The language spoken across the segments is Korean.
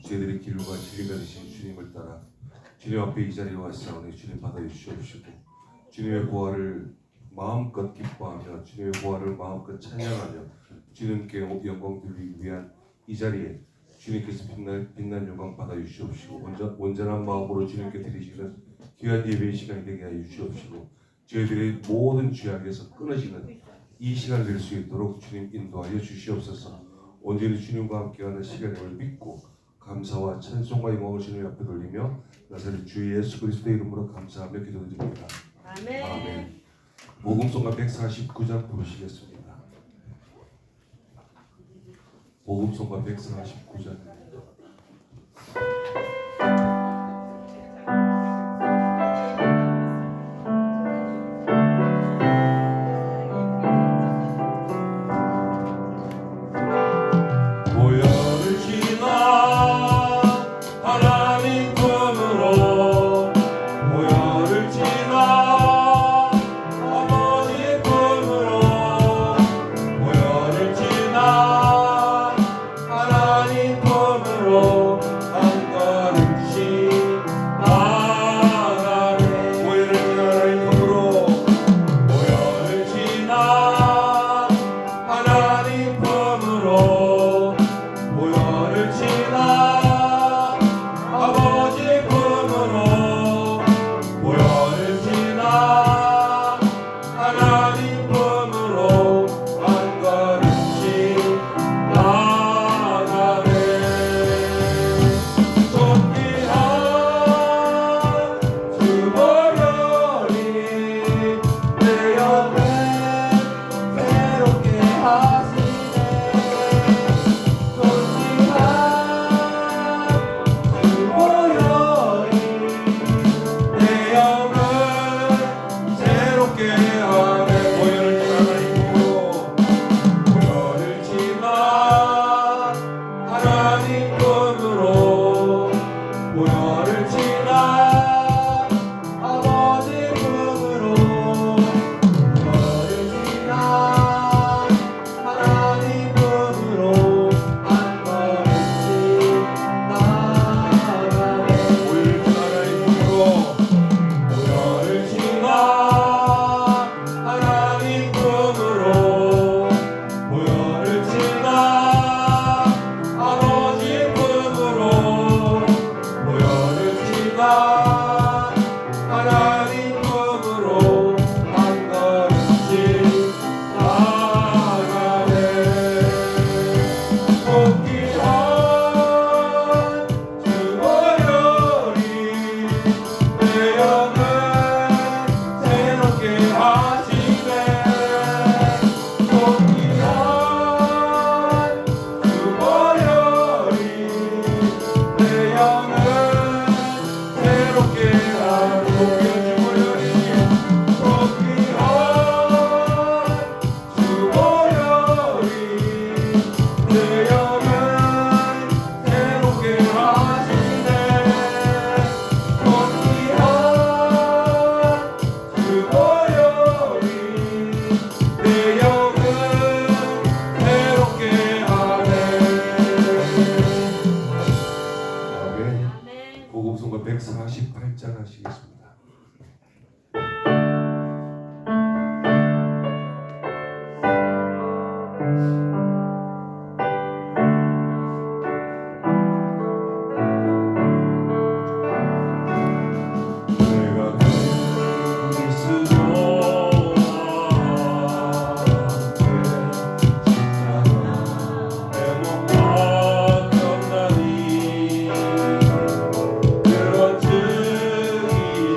저희들의 길과 진리가 되신 주님을 따라 주님 앞에 이 자리에 왔사오니 주님 받아 주시옵시고, 주님의 보화를 마음껏 기뻐하며 주님의 보화를 마음껏 찬양하며 주님께 영광 돌리기 위한 이 자리에 주님께서 빛난 영광 받아 주시옵시고, 온전한 마음으로 주님께 드리시는 귀한 예배의 시간이 되게 하여 주시옵시고, 저희들의 모든 죄악에서 끊어지는 이 시간 될 수 있도록 주님 인도하여 주시옵소서. 온전히 주님과 함께하는 시간임을 믿고 감사와 찬송과 영광을 주님 앞에 돌리며 나사렛 주 예수 그리스도의 이름으로 감사하며 기도드립니다. 아멘. 아멘. 복음성가 149장 부르시겠습니다. 복음성가 149장. 복음성가 148장 하시겠습니다. 그런 증이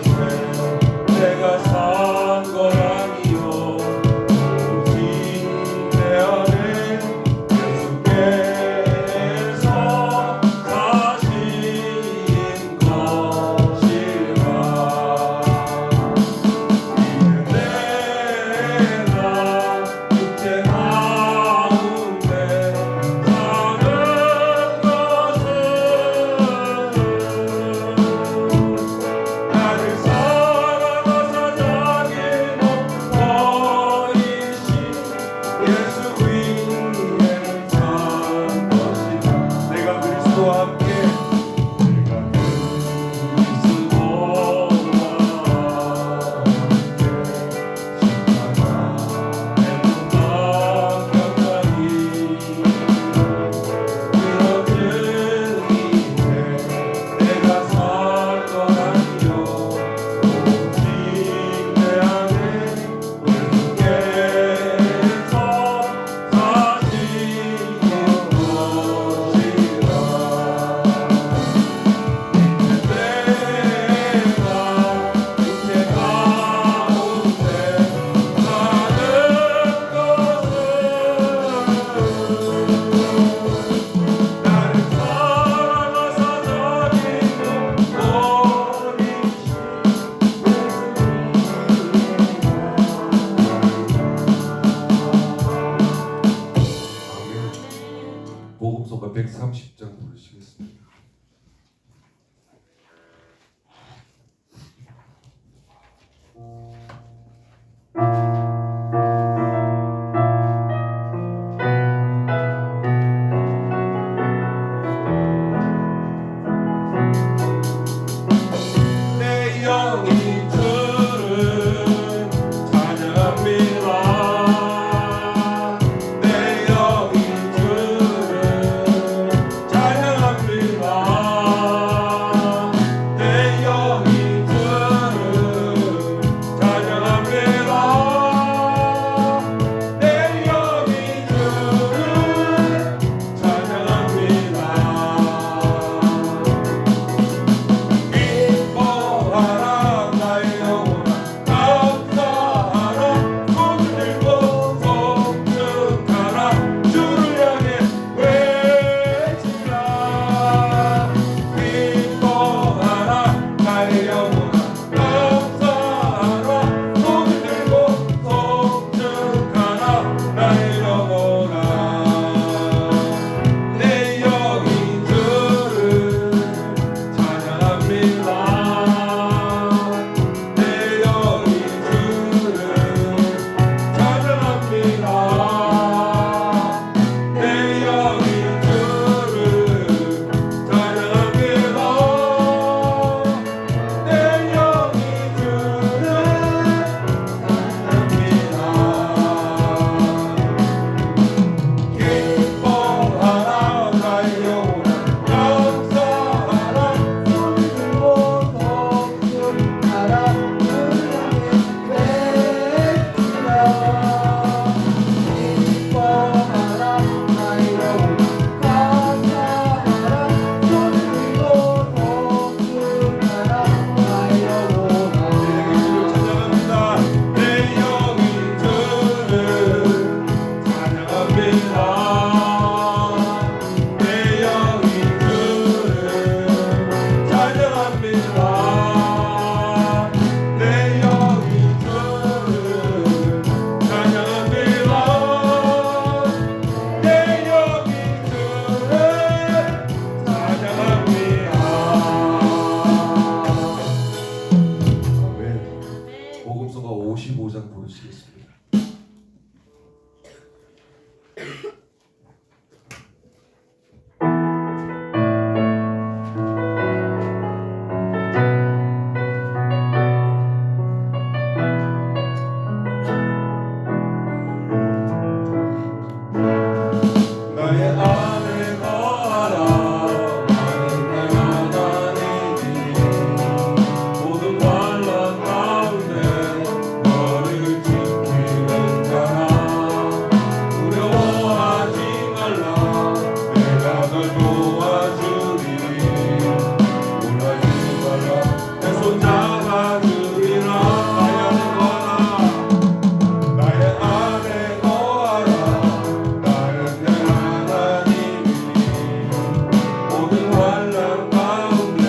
모든 환난 가운데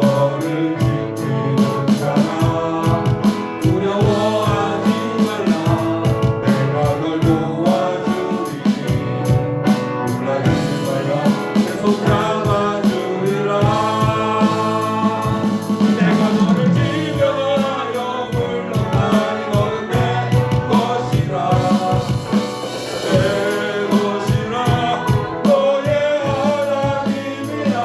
너를 지키는 자라 두려워하지 말라 내가 널 도와주리니 놀라지 말라 내 손 잡아주리라 내가 너를 지켜하여 물러나니 너는 내 것이라 내 것이라 너의 하나님이라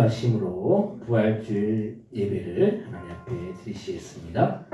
기도하심으로 부활주일 예배를 하나님 앞에 드리시겠습니다.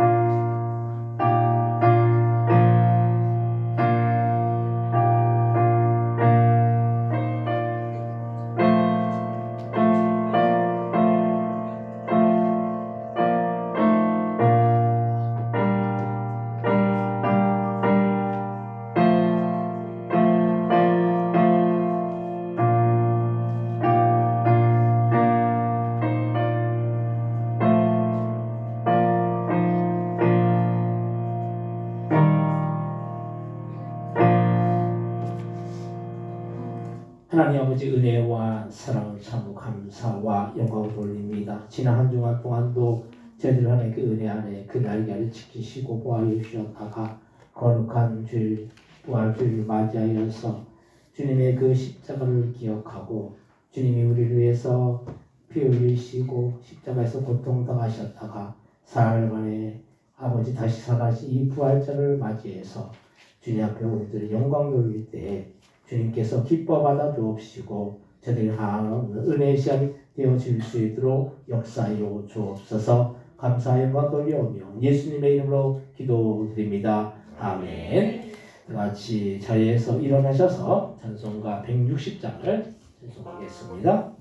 하나님 아버지 은혜와 사랑을 참으로 감사와 영광을 돌립니다. 지난 한 주간 동안도 저희들 하나님 그 은혜 안에 그 날개 아래 지키시고 보호해 주셨다가 거룩한 주일 부활주일을 맞이하여서 주님의 그 십자가를 기억하고 주님이 우리를 위해서 피 흘리시고 십자가에서 고통당하셨다가 사흘 만에 아버지 다시 살아신 이 부활절을 맞이해서 주님 앞에 우리들의 영광 돌릴 때에 주님께서 기뻐 받아 주옵시고 저들이 하나님 은혜의 시간이 되어질 수 있도록 역사하여 주옵소서. 감사의 영광 돌려오며 예수님의 이름으로 기도드립니다. 아멘. 같이 자리에서 일어나셔서 찬송가 160장을 찬송하겠습니다.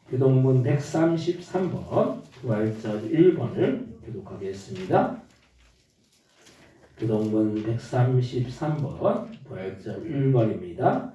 교동문 133번 부활절 1번을 교독하겠습니다. 교동문 133번 부활절 1번입니다.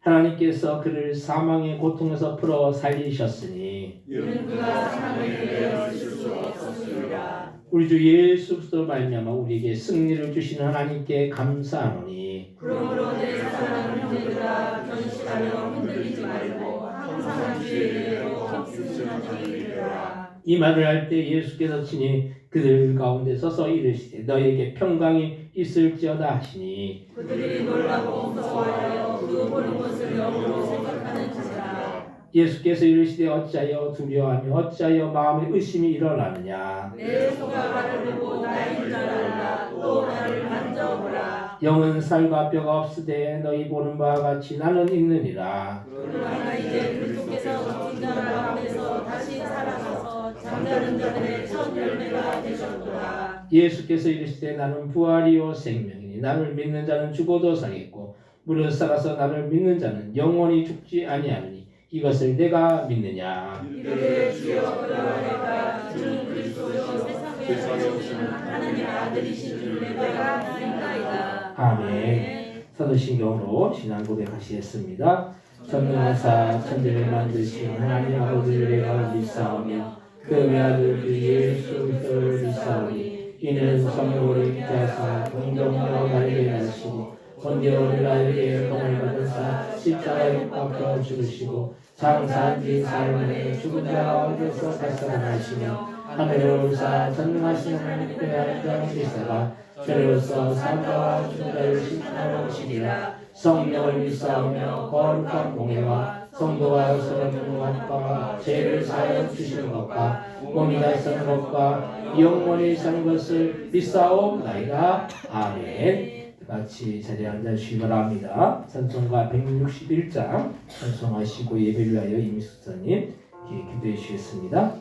하나님께서 그를 사망의 고통에서 풀어 살리셨으니 이는 그가 사망에 내어 있을 수 없었으리라. 우리 주 예수 그리스도로 말미암아 우리에게 승리를 주신 하나님께 감사하노니 그러므로 내 사랑하는 형제들아 견실하며 흔들리지 말고 항상 주의 이름으로 승천하리라. 이 말을 할 때 예수께서 친히 그들 가운데 서서 이르시되 너희에게 평강이 있을지어다 하시니 그들이 놀라고 무서워하여 그 보는 것을 영으로 생각하는지라. 예수께서 이르시되 어찌하여 두려워하며 어찌하여 마음에 의심이 일어나느냐. 내 소가 나를 보고 나인 줄 알라. 또 나를 만져보라. 영은 살과 뼈가 없으되 너희 보는 바와 같이 나는 있느니라. 그러나 이제 그리스도께서 죽은 자 가운데서 다시 살아나서 잠자는 자들의 첫 열매가 되셨도다. 예수께서 이르시되 나는 부활이요 생명이니 나를 믿는 자는 죽어도 살겠고 무릇 살아서 나를 믿는 자는 영원히 죽지 아니하느니 이것을 내가 믿느냐. 이르되 주여 그러나 내가 주는 그리스도요 세상에 오시는 하나님의 아들이신 줄 내가 믿나이다. 아멘. 사도신경으로 신앙 고백하시겠습니다. 전능하사 천지를 만드신 하나님 아버지를 내가 믿사오며 그 외아들 주 예수 그리스도를 믿사오니 이는 성령으로 인자하사 동정녀 나에게 나시고 본디오 빌라에게 동을 받으사 십자가에 못 박혀 죽으시고 장사한 지 사흘 만에 죽은 자 가운데서 살아나시며 하늘에 올사 전능하신 하나님께 앉아 계시다가 저리로서 산자와 죽은 자를 심판하러 오시리라. 성령을 믿사오며 거룩한 공예와 성도와 서로 동행함과 죄를 사하여 주시는 것과 몸이 다시 사는 것과 영원히 사는 것을 믿사옵나이다. 아멘. 같이 자리에 앉아주시기 바랍니다. 찬송가 161장 찬송하시고 예배를 위하여 임숙사님 기도해 주시겠습니다.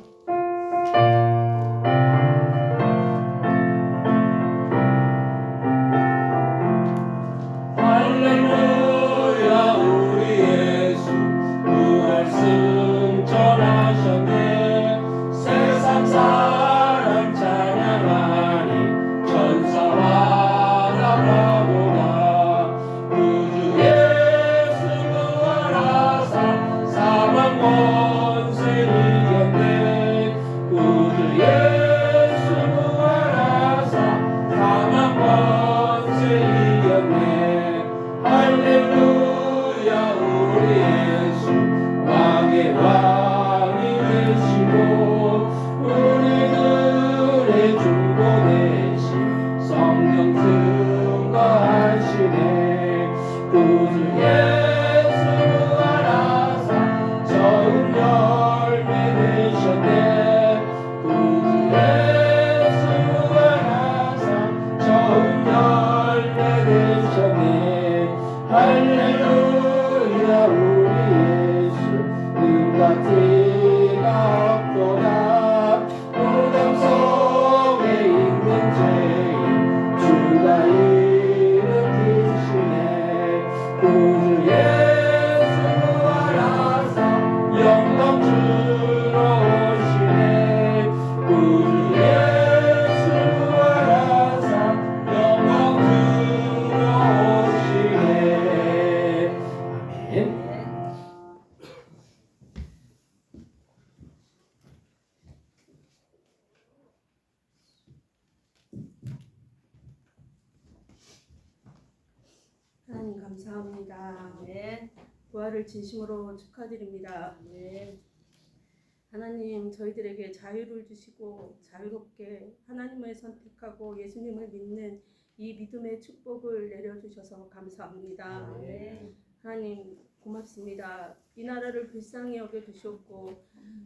할렐루야 우리 예수 부활승 전하셨네. 세상 사람 찬양하니 천사와 나라보다 우주 예수 부활하사 사망 권세 이겼네. 우주 예수 부활하사 사망 권세 이겼네. 할렐루야 우리 예수 왕의 왕이 되시고 우리들의 주도 되신 성령 증거하시네. 구주 예수 부활하사 처음 열매 되셨네. 구주 예수 부활하사 처음 열매 되셨네. 할렐루야 우리 예수 눈과 티가 없도다. 무덤 속에 있는 죄인 주가 일으키시네. 구주 예수 부활하사 영광 주러 오시네. 구주 예수 부활하사 영광 주러 오시네. 아멘. 하나님 감사합니다. 부활을 진심으로 축하드립니다. 하나님 저희들에게 자유를 주시고 자유롭게 하나님을 선택하고 예수님을 믿는 이 믿음의 축복을 내려주셔서 감사합니다. 하나님 고맙습니다. 이 나라를 불쌍히 여겨주셨고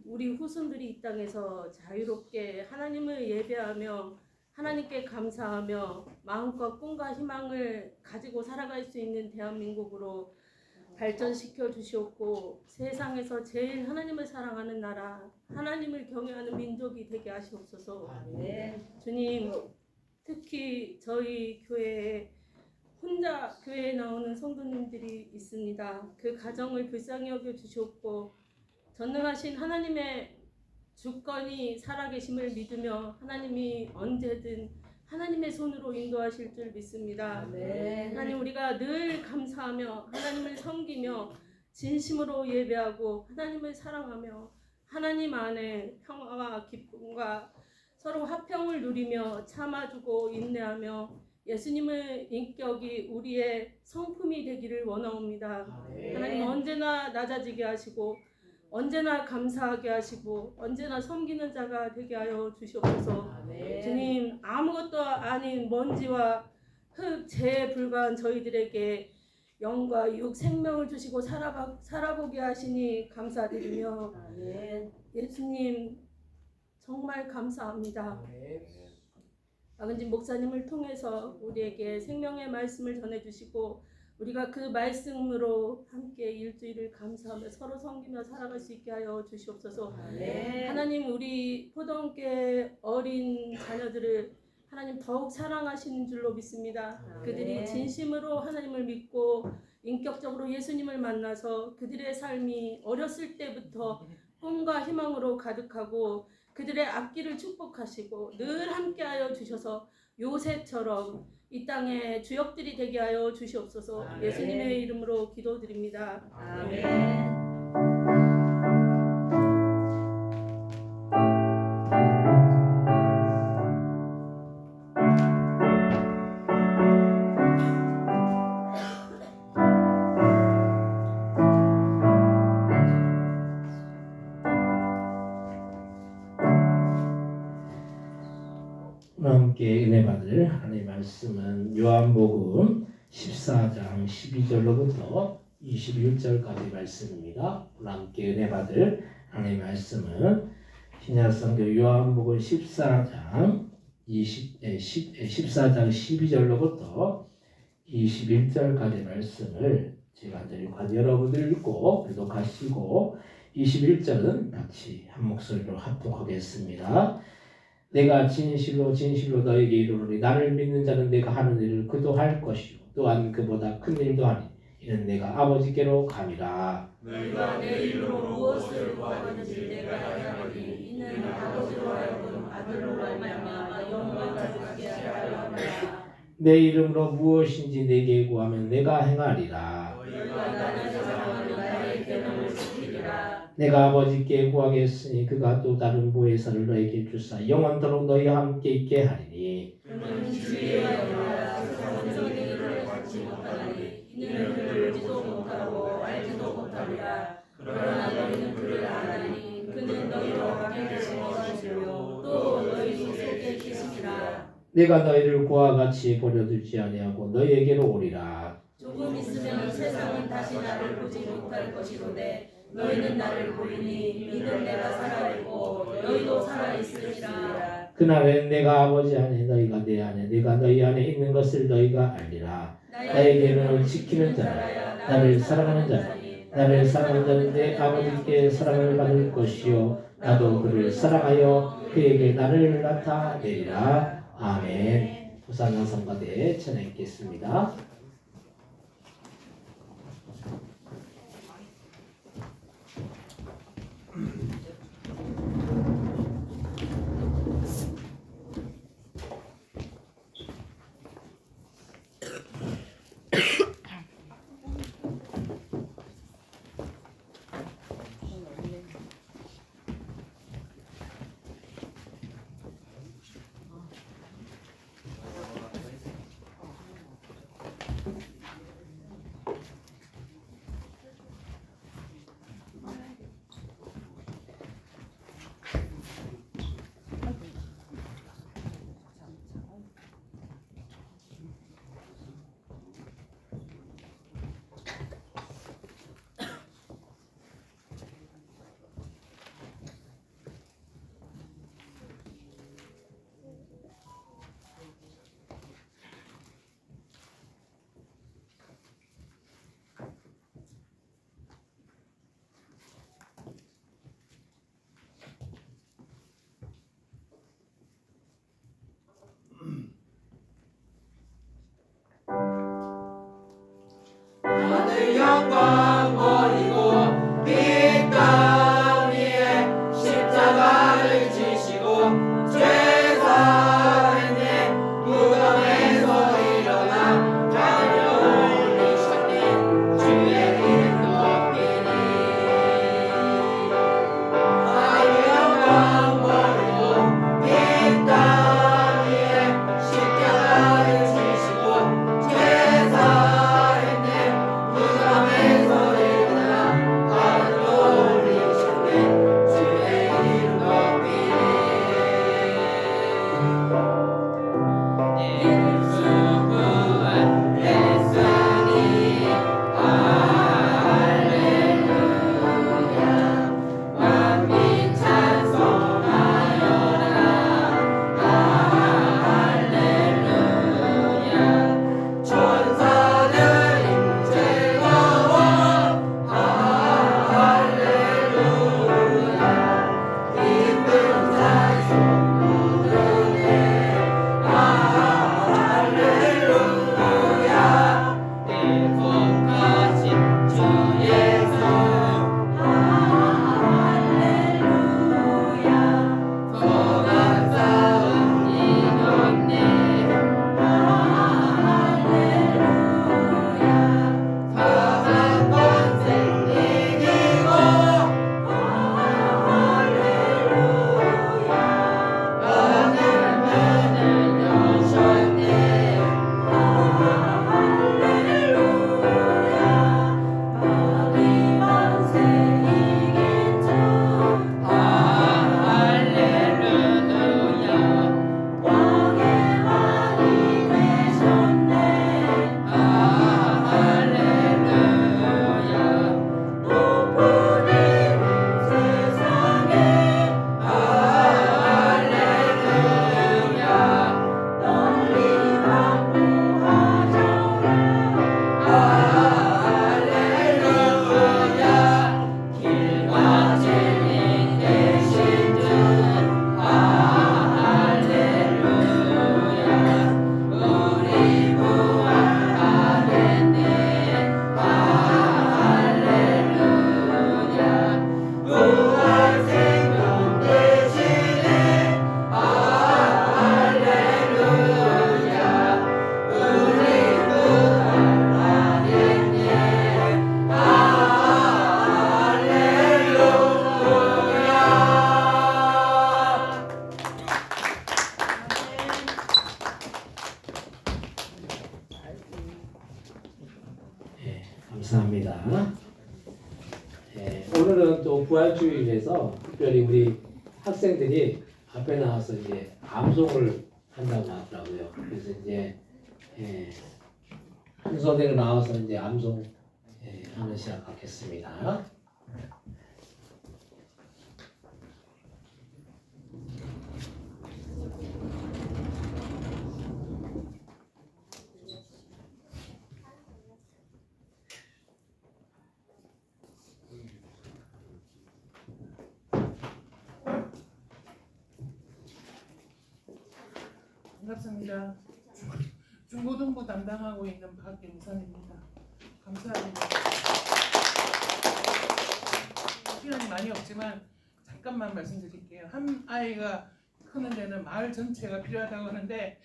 우리 후손들이 이 땅에서 자유롭게 하나님을 예배하며 하나님께 감사하며 마음껏 꿈과 희망을 가지고 살아갈 수 있는 대한민국으로 발전시켜 주시옵고 세상에서 제일 하나님을 사랑하는 나라, 하나님을 경외하는 민족이 되게 하시옵소서. 주님, 특히 저희 교회에 혼자 교회에 나오는 성도님들이 있습니다. 그 가정을 불쌍히 여겨 주시옵고 전능하신 하나님의 주권이 살아계심을 믿으며 하나님이 언제든 하나님의 손으로 인도하실 줄 믿습니다. 하나님 우리가 늘 감사하며 하나님을 섬기며 진심으로 예배하고 하나님을 사랑하며 하나님 안에 평화와 기쁨과 서로 화평을 누리며 참아주고 인내하며 예수님의 인격이 우리의 성품이 되기를 원하옵니다. 하나님 언제나 낮아지게 하시고 언제나 감사하게 하시고 언제나 섬기는 자가 되게 하여 주시옵소서. 주님 아무것도 아닌 먼지와 흙, 재에 불과한 저희들에게 영과 육 생명을 주시고 살아보게 하시니 감사드리며 예수님 정말 감사합니다. 박은진 목사님을 통해서 우리에게 생명의 말씀을 전해주시고 우리가 그 말씀으로 함께 일주일을 감사하며 서로 섬기며 살아갈 수 있게 하여 주시옵소서. 하나님 우리 포동계 어린 자녀들을 하나님 더욱 사랑하시는 줄로 믿습니다. 그들이 진심으로 하나님을 믿고 인격적으로 예수님을 만나서 그들의 삶이 어렸을 때부터 꿈과 희망으로 가득하고 그들의 앞길을 축복하시고 늘 함께하여 주셔서 요셉처럼 이 땅의 주역들이 되게 하여 주시옵소서. 아멘. 예수님의 이름으로 기도드립니다. 아멘. 함께 은혜 받을 하나님의 말씀은 요한복음 14장 12절로부터 21절까지 말씀입니다. 함께 은혜 받을 하나님의 말씀은 신약성경 요한복음 14장 12절로부터 21절까지 말씀을 제가 늘 여러분들 읽고 교독하시고 21절은 같이 한 목소리로 합독하겠습니다. 내가 진실로 너에게 이르노니 나를 믿는 자는 내가 하는 일을 그도 할 것이요 또한 그보다 큰 일도 하니 이는 내가 아버지께로 감이라. 너희가 내 이름으로 무엇을 구하든지 내가 하리니 이는 아버지로 하여금 아들로 말미암아 영광을 받게 하려 함이라. 내 이름으로 무엇인지 내게 구하면 내가 행하리라. 너희가 나를 사랑하면 나의 계명을 지키리라. 내가 아버지께 구하겠으니 그가 또 다른 보혜사를 너에게 주사 영원토록 너희와 함께 있게 하리니 그는 주의 영이라 성령의 일을 받지 못하니 이는 그를 보지도 못하고 알지도 못하리라. 그러나 너희는 그를 아나니 그는 너희와 함께 계신 것이며 또 너희 속에 계시리라. 내가 너희를 고와 같이 버려두지 아니하고 너희에게로 오리라. 조금 있으면 세상은 다시 나를 보지 못할 것이로되 너희는 나를 보리니 이는 내가 살아있고 너희도 살아있으리라. 그날엔 내가 아버지 안에 너희가 내 안에 내가 너희 안에 있는 것을 너희가 알리라. 나의 계명을 지키는 자라 나를 사랑하는 자라 나를 사랑하는 자는 내 아버지께 사랑을 받을 것이요 나도 그를 사랑하여 그에게 나를 나타내리라. 아멘. 호산나 성가대 찬양했겠습니다. 오늘은 또 부활주일에서 특별히 우리 학생들이 앞에 나와서 이제 암송을 한다고 하더라고요. 그래서 이제 한 소대로 나와서 이제 암송 하는 시간 갖겠습니다. 반갑습니다. 중고등부 담당하고 있는 박영선입니다. 감사합니다. 시간이 많이 없지만 잠깐만 말씀드릴게요. 한 아이가 크는 데는 마을 전체가 필요하다고 하는데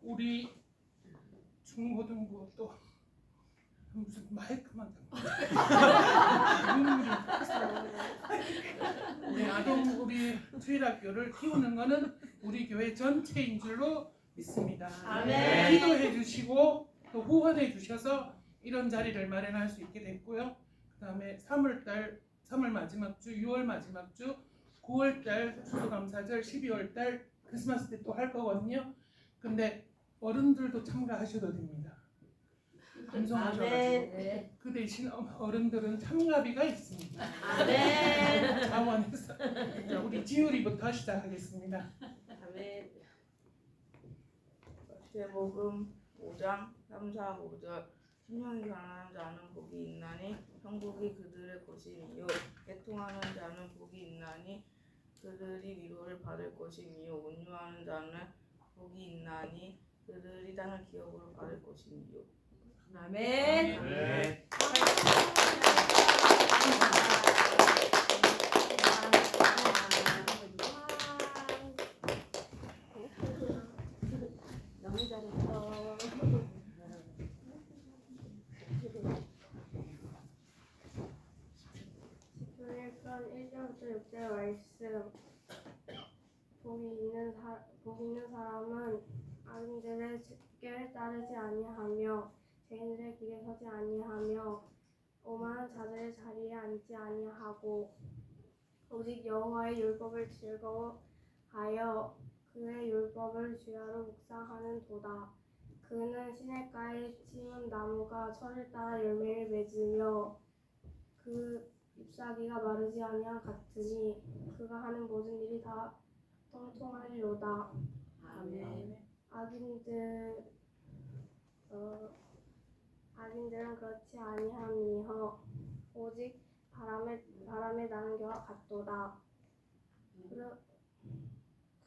우리 중고등부 또 무슨 마이크만 눈물이 우리 아동 우리 주일학교를 키우는 거는 우리 교회 전체인 줄로 믿습니다. 아멘. 기도해 주시고 또 후원해 주셔서 이런 자리를 마련할 수 있게 됐고요. 그 다음에 3월 마지막 주, 6월 마지막 주, 9월달 추수감사절, 12월달 크리스마스 때 또 할 거거든요. 근데 어른들도 참가하셔도 됩니다. 감성하셔가지고 그 대신 어른들은 참가비가 있습니다. 아멘. 자원해서 자, 우리 지율이부터 시작하겠습니다. 아멘. 마태복음 5장 3, 4, 5절 신령이 가난한 자는 복이 있나니 천국이 그들의 것이니요 애통하는 자는 복이 있나니 그들이 위로를 받을 것이니요 온유하는 자는 복이 있나니 그들이 땅을 기업으로 받을 것이니요. 아멘. 너무 잘했어. 시편 1절부터 6절 말씀. 복 있는 사람은 악인들의 꾀를 따르지 아니하며 죄인들의 길에 서지 아니하며 오만한 자들의 자리에 앉지 아니하고 오직 여호와의 율법을 즐거워하여 그의 율법을 주야로 묵상하는 도다. 그는 시냇가에 심은 나무가 철을 따라 열매를 맺으며 그 잎사귀가 마르지 아니한 같으니 그가 하는 모든 일이 다 통통하리로다. 아멘. 악인들은 그렇지 아니하니허 오직 바람에 나는 겨와 같도다.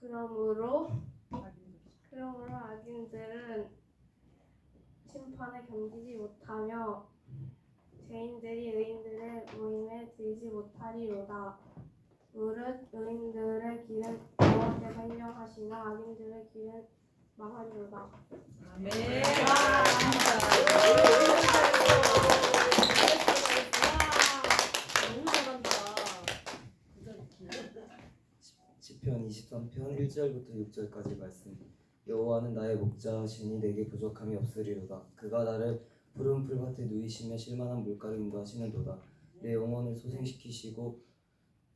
그러므로 악인들은 심판에 견디지 못하며 죄인들이 의인들의 모임에 들지 못하리로다. 무릇 의인들의 길은 여호와께서 인정하시나 악인들의 길은 망하리로다. 아멘. 너무 잘한다. 시편 23편 1절부터 6절까지 말씀. 여호와는 나의 목자시니 내게 부족함이 없으리로다. 그가 나를 푸른 풀밭에 누이시며 실만한 물가로 인도하시는도다. 내 영혼을 소생시키시고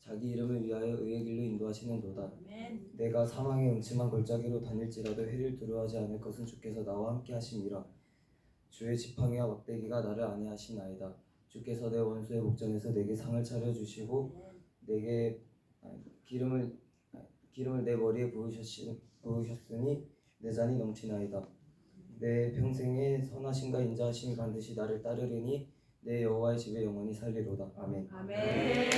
자기 이름을 위하여 의의 길로 인도하시는도다. 내가 사망의 음침한 골짜기로 다닐지라도 해를 두려워하지 않을 것은 주께서 나와 함께 하심이라. 주의 지팡이와 막대기가 나를 안위하시나이다. 주께서 내 원수의 목전에서 내게 상을 차려주시고 내게 기름을 내 머리에 부으셨으니 내 잔이 넘치나이다. 내 평생에 선하심과 인자하심이 반드시 나를 따르리니 내 여호와의 집에 영원히 살리로다. 아멘. 아멘.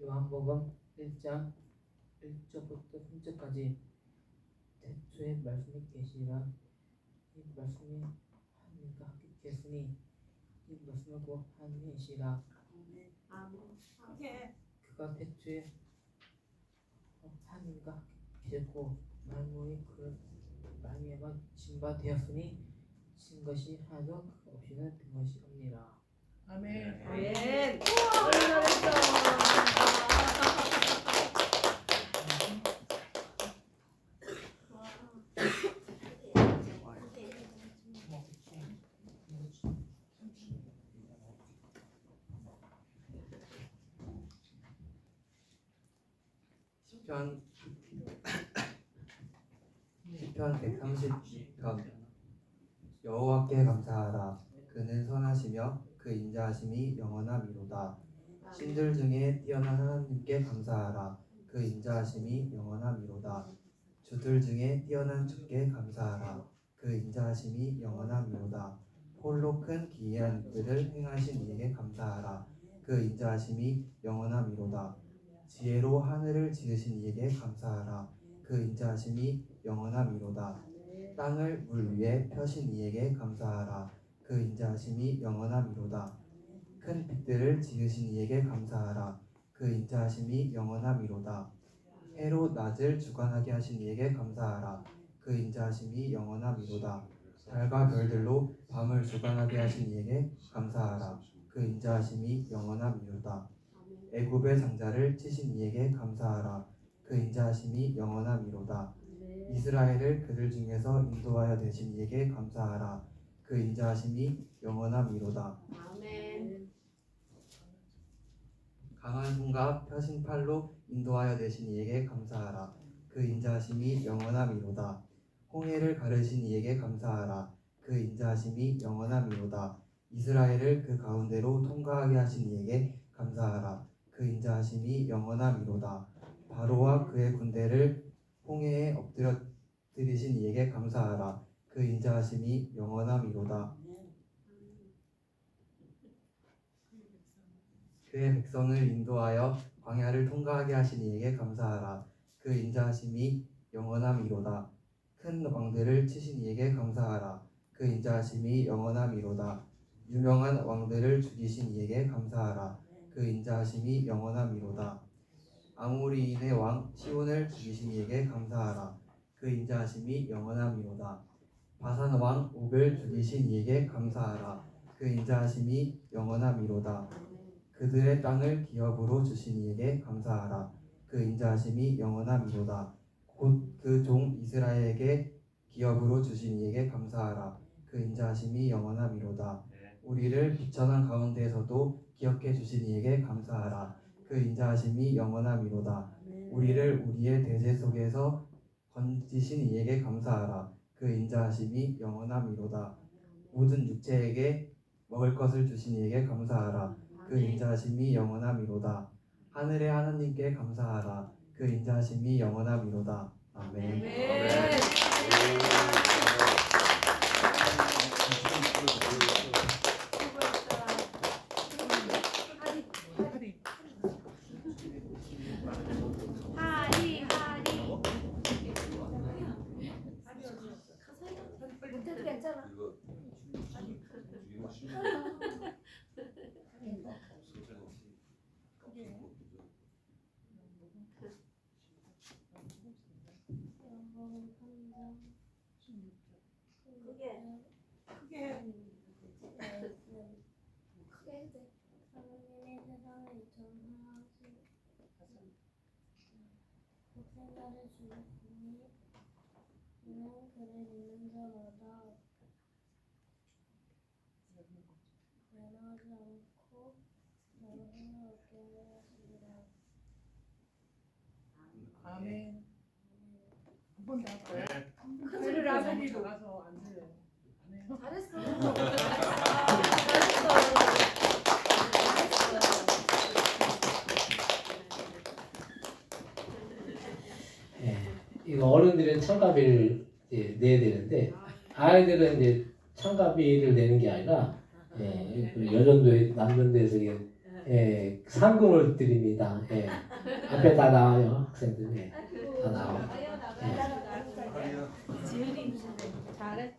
요한복음 1장 1절부터 3절까지 태초에 말씀이 계시라. 이 말씀이 하나님과 함께 계시니 이 말씀을 곧 하나님이시라. 그가 태초에 하나님과 함께 계셨고 만물이 그를 말미암아 진바되었으니 신 것이 하나도 없이는 된 것이 없니라. 아멘. 아멘. 시편 130편. 여호와께 감사하라. 그는 선하시며 그 인자하심이 영원하미로다. 신들 중에 뛰어난 하나님께 감사하라. 그 인자하심이 영원하미로다. 주들 중에 뛰어난 주께 감사하라. 그 인자하심이 영원하미로다. 홀로 큰 기이한 일들을 행하신 이에게 감사하라. 그 인자하심이 영원하미로다. 지혜로 하늘을 지으신 이에게 감사하라. 그 인자하심이 영원하미로다. 땅을 물 위에 펴신 이에게 감사하라. 그 인자하심이 영원하미로다. 큰 빛들을 지으신 이에게 감사하라. 그 인자하심이 영원하미로다. 해로 낮을 주관하게 하신 이에게 감사하라. 그 인자하심이 영원하미로다. 달과 별들로 밤을 주관하게 하신 이에게 감사하라. 그 인자하심이 영원하미로다. 애굽의 장자를 치신 이에게 감사하라. 그 인자하심이 영원하미로다. 이스라엘을 그들 중에서 인도하여 내신 이에게 감사하라. 그 인자하심이 영원하미로다. 아멘. 강한 손과 펴신 팔로 인도하여 내신 이에게 감사하라. 그 인자하심이 영원하미로다. 홍해를 가르신 이에게 감사하라. 그 인자하심이 영원하미로다. 이스라엘을 그 가운데로 통과하게 하신 이에게 감사하라. 그 인자하심이 영원하미로다. 바로와 그의 군대를 홍해에 엎드려뜨리신 이에게 감사하라. 그 인자하심이 영원하미로다. 그의 백성을 인도하여 광야를 통과하게 하신 이에게 감사하라. 그 인자하심이 영원하미로다. 큰 왕들을 치신 이에게 감사하라. 그 인자하심이 영원하미로다. 유명한 왕들을 죽이신 이에게 감사하라. 그 인자하심이 영원하미로다. 아모리인의 왕 시온을 죽이신 이에게 감사하라. 그 인자하심이 영원하미로다. 바산 왕 옥을 죽이신 이에게 감사하라. 그 인자하심이 영원하미로다. 그들의 땅을 기업으로 주신 이에게 감사하라. 그 인자하심이 영원하미로다. 곧 그 종 이스라엘에게 기업으로 주신 이에게 감사하라. 그 인자하심이 영원하미로다. 우리를 비천한 가운데에서도 기억해 주신 이에게 감사하라. 그 인자하심이 영원하미로다. 우리를 우리의 대제 속에서 건지신 이에게 감사하라. 그 인자하심이 영원하미로다. 모든 육체에게 먹을 것을 주신 이에게 감사하라. 그 인자하심이 영원하미로다. 하늘의 하나님께 감사하라. 그 인자하심이 영원하미로다. 아멘. 괜찮아. 하나님의 세상을 이처럼 생각을 주셨으니 이는 그를 믿는 자마다 변하지 않고 영생을 얻게 하시리라. 아멘. 한 번 더 할까요? 큰 소리를 하세요. 너무 작아서 안 들려요. 안 해요? 잘했어. 예, 이거 어른들은 참가비를 이제 내야 되는데 아이들은 이제 참가비를 내는 게 아니라 그 여전도에 남전도에서 예, 상금을 드립니다. 예, 앞에 다 나와요 학생들. 예, 다 나와. 지은이 잘했어.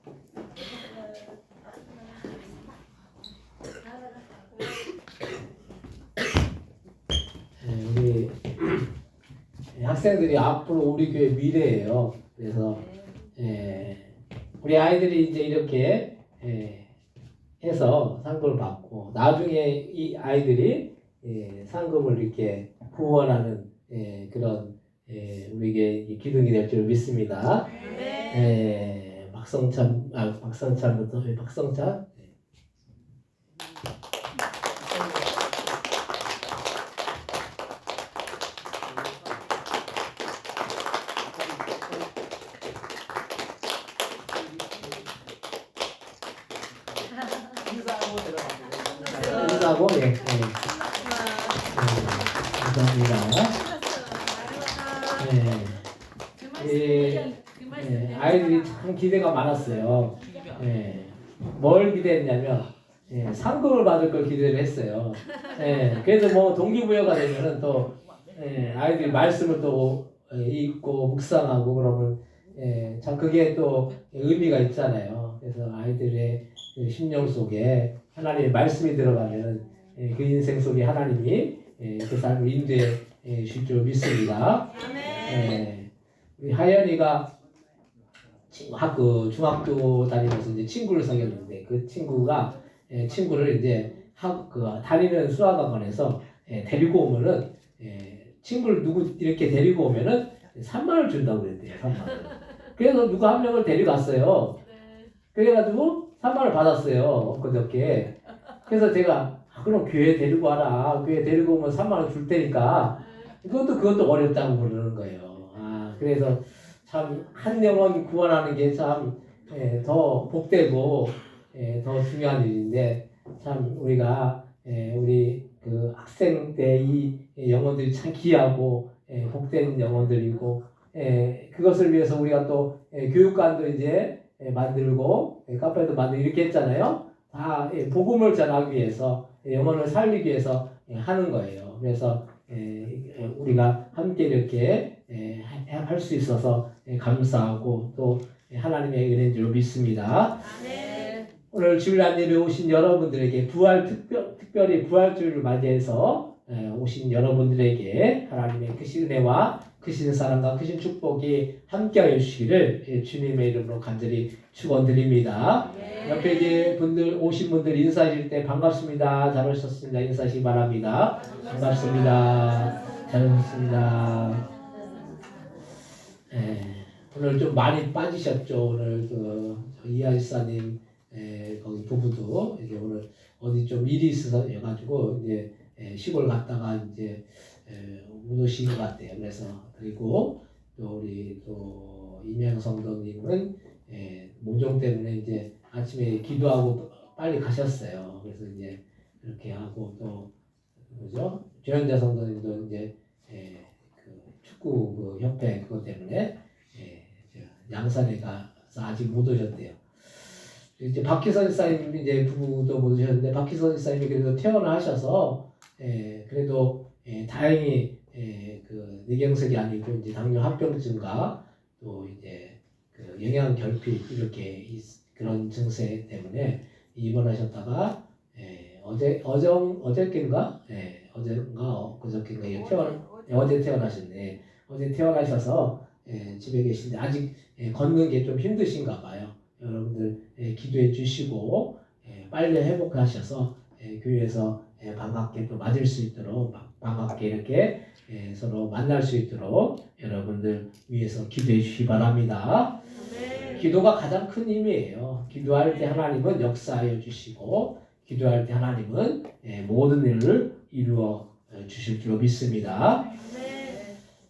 우리 학생들이 앞으로 우리 교회 미래예요. 그래서 우리 아이들이 이제 이렇게 해서 상금을 받고 나중에 이 아이들이 상금을 이렇게 후원하는 그런 우리에게 기둥이 될 줄 믿습니다. 박성찬부터 박성찬. 인사하고 감사합니다. 아이들이 참 기대가 많았어요. 뭘 기대했냐면 상금을 받을 걸 기대를 했어요. 그래서 뭐 동기부여가 되면은 또 아이들이 말씀을 또 읽고 묵상하고 그러면 참 그게 또 의미가 있잖아요. 그래서 아이들의 그 심령 속에 하나님의 말씀이 들어가면 그 인생 속에 하나님이 그 삶을 인도해 주실 줄 믿습니다. 우리 하연이가 중학교 다니면서 이제 친구를 사귀었는데 그 친구를 이제 다니는 수학학원에서 데리고 오면은 친구를 누구 이렇게 데리고 오면은 3만 원을 준다고 그랬대요. 3만 원. 그래서 누가 한 명을 데려갔어요. 그래가지고 3만 원을 받았어요. 그저께. 그래서 제가 그럼 교회 데리고 와라. 교회 데리고 오면 3만 원 줄 테니까 그것도 어렵다고 그러는 거예요. 그래서 참 한 영혼 구원하는 게 참 더 복되고 더 중요한 일인데 참 우리가 우리 그 학생 때 이 영혼들이 참 귀하고 복된 영혼들이고 그것을 위해서 우리가 또 교육관도 이제 만들고 카페도 만들고 이렇게 했잖아요. 다 복음을 전하기 위해서 영혼을 살리기 위해서 하는 거예요. 그래서 우리가 함께 이렇게 할 수 있어서 감사하고 또 하나님의 은혜인 줄 믿습니다. 오늘 주일날 예배 오신 여러분들에게 특별히 부활주일을 맞이해서 오신 여러분들에게 하나님의 크신 은혜와 크신 사랑과 크신 축복이 함께하여 주시기를 주님의 이름으로 간절히 축원드립니다. 옆에 이제 오신 분들 인사하실 때 반갑습니다. 잘 오셨습니다. 인사하시기 바랍니다. 반갑습니다. 잘 오셨습니다. 오늘 좀 많이 빠지셨죠. 오늘 이하이사님 거기 부부도 이제 오늘 어디 좀 일이 있어서 해가지고 이제 시골 갔다가 이제 못 오신 것 같아요. 그래서 그리고 또 우리 또 이명 성도님은 모종 때문에 이제 아침에 기도하고 빨리 가셨어요. 그래서 이제 그렇게 하고 또 뭐죠? 조현자 성도님도 이제 그 축구 그 협회 그것 때문에 양산에 가서 아직 못 오셨대요. 이제 박희선 집사님 이제 부부도 못 오셨는데 박희선 집사님이 그래도 퇴원을 하셔서 그래도 다행히 그 뇌경색이 아니고 이제 당뇨 합병증과 또 이제 그 영양 결핍 이렇게 그런 증세 때문에 입원하셨다가 어저께인가 그저께인가 어제 퇴원하셨네. 어제 퇴원하셔서 집에 계신데 아직 걷는 게 좀 힘드신가 봐요. 여러분들 기도해 주시고 빨리 회복하셔서 교회에서 반갑게 또 맞을 수 있도록 반갑게 이렇게 서로 만날 수 있도록 여러분들 위해서 기도해 주시기 바랍니다. 기도가 가장 큰 힘이에요. 기도할 때 하나님은 역사하여 주시고 기도할 때 하나님은 모든 일을 이루어 주실 줄 믿습니다.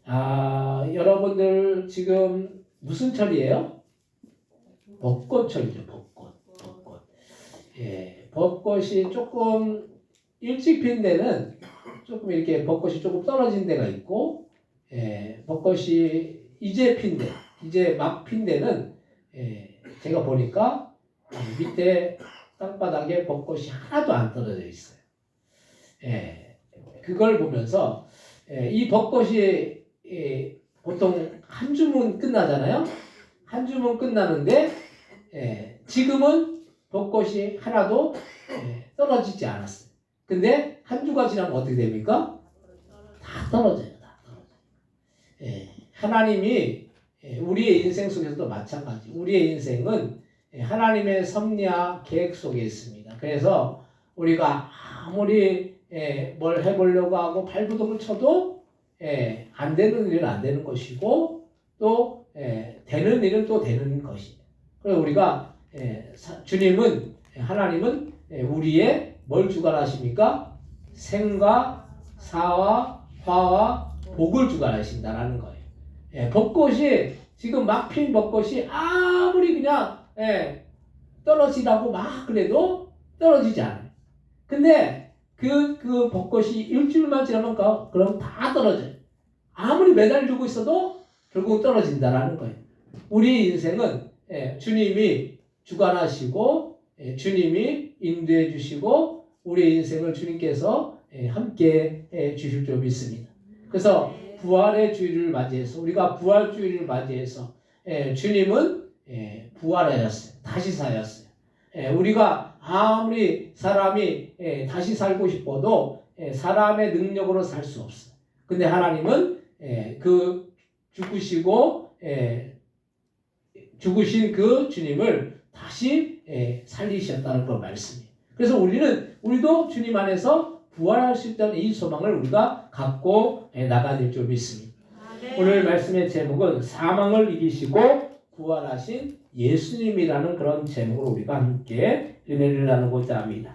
여러분들 지금 무슨 철이에요? 벚꽃철이죠. 벚꽃. 벚꽃이 조금 일찍 핀 데는 조금 이렇게 벚꽃이 조금 떨어진 데가 있고 벚꽃이 이제 핀 데, 이제 막 핀 데는 제가 보니까 밑에 땅바닥에 벚꽃이 하나도 안 떨어져 있어요. 그걸 보면서 이 벚꽃이 보통 한 주문 끝나잖아요. 한 주문 끝나는데 지금은 벚꽃이 하나도 떨어지지 않았어요. 근데 한 주가 지나면 어떻게 됩니까? 다 떨어져요. 하나님이 우리의 인생 속에서도 마찬가지. 우리의 인생은 하나님의 섭리와 계획 속에 있습니다. 그래서 우리가 아무리 뭘 해보려고 하고 발부둥을 쳐도 안 되는 일은 안 되는 것이고 또 되는 일은 또 되는 것이에요. 그래서 우리가 주님은 하나님은 우리의 뭘 주관하십니까? 생과 사와 화와 복을 주관하신다라는 거예요. 벚꽃이 지금 막 핀 벚꽃이 아무리 그냥 떨어지라고 막 그래도 떨어지지 않아요. 근데 그 벚꽃이 일주일만 지나면 그럼 다 떨어져요. 아무리 매달리고 있어도 결국 떨어진다라는 거예요. 우리 인생은 주님이 주관하시고 주님이 인도해 주시고 우리 인생을 주님께서 함께 해 주실 줄 믿습니다. 그래서 부활의 주일을 맞이해서 우리가 부활주일을 맞이해서 주님은 부활하셨어요. 다시 사셨어요. 우리가 아무리 사람이 다시 살고 싶어도 사람의 능력으로 살 수 없어요. 근데 하나님은 그 죽으신 그 주님을 다시 살리셨다는 그 말씀이에요. 그래서 우리도 주님 안에서 부활할 수 있다는 이 소망을 우리가 갖고 나가야 될 줄 믿습니다. 오늘 말씀의 제목은 사망을 이기시고 부활하신 예수님이라는 그런 제목으로 우리가 함께 은혜를 나누고자 합니다.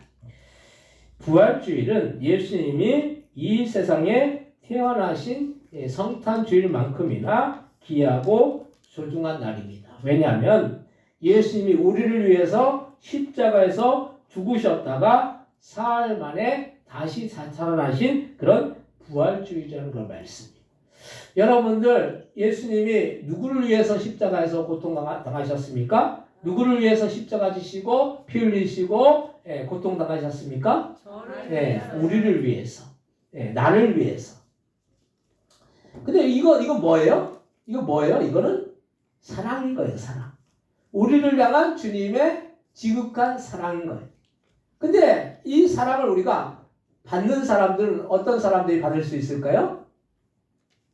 부활주일은 예수님이 이 세상에 태어나신 성탄주일만큼이나 귀하고 소중한 날입니다. 왜냐하면 예수님이 우리를 위해서 십자가에서 죽으셨다가 사흘 만에 다시 살아나신 그런 부활주의자는 그런 말씀입니다. 여러분들 예수님이 누구를 위해서 십자가에서 고통당하셨습니까? 누구를 위해서 십자가 지시고 피 흘리시고 고통당하셨습니까? 우리를 위해서, 나를 위해서. 근데 이거 뭐예요? 이거 뭐예요? 이거는 사랑인 거예요, 사랑. 우리를 향한 주님의 지극한 사랑인 거예요. 근데 이 사랑을 우리가 받는 사람들은 어떤 사람들이 받을 수 있을까요?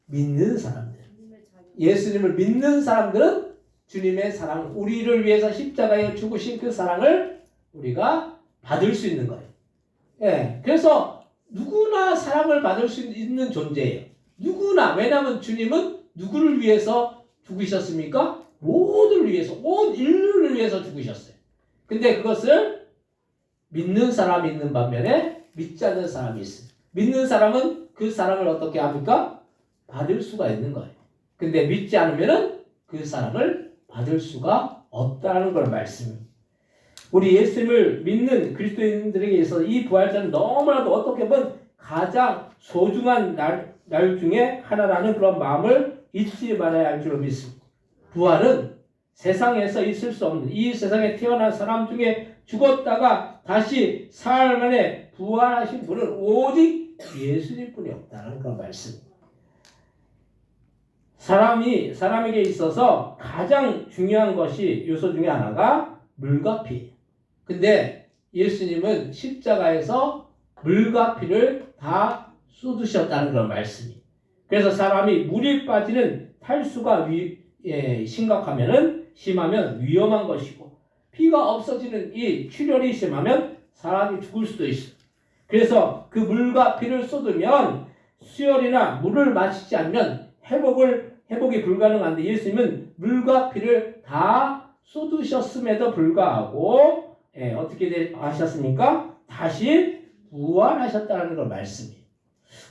믿는 사람들. 예수님을 믿는 사람들은 주님의 사랑, 우리를 위해서 십자가에 죽으신 그 사랑을 우리가 받을 수 있는 거예요. 그래서 누구나 사랑을 받을 수 있는 존재예요. 누구나. 왜냐하면 주님은 누구를 위해서 죽으셨습니까? 모두를 위해서, 온 인류를 위해서 죽으셨어요. 근데 그것을 믿는 사람이 있는 반면에 믿지 않는 사람이 있어요. 믿는 사람은 그 사랑을 어떻게 합니까? 받을 수가 있는 거예요. 근데 믿지 않으면은 그 사랑을 받을 수가 없다는 걸 말씀입니다. 우리 예수님을 믿는 그리스도인들에게 있어서 이 부활절은 너무나도 어떻게 보면 가장 소중한 날 중에 하나라는 그런 마음을 잊지 말아야 할 줄 믿습니다. 부활은 세상에서 있을 수 없는, 이 세상에 태어난 사람 중에 죽었다가 다시 사흘 만에 부활하신 분은 오직 예수님뿐이 없다는 그런 말씀입니다. 사람에게 있어서 가장 중요한 것이 요소 중에 하나가 물과 피예요. 근데 예수님은 십자가에서 물과 피를 다 쏟으셨다는 그런 말씀이에요. 그래서 사람이 물이 빠지는 탈수가 심하면 위험한 것이고, 피가 없어지는 이 출혈이 심하면 사람이 죽을 수도 있어요. 그래서 그 물과 피를 쏟으면 수혈이나 물을 마시지 않으면 회복이 불가능한데 예수님은 물과 피를 다 쏟으셨음에도 불구하고 어떻게 하셨습니까? 다시 부활하셨다는 걸 말씀이에요.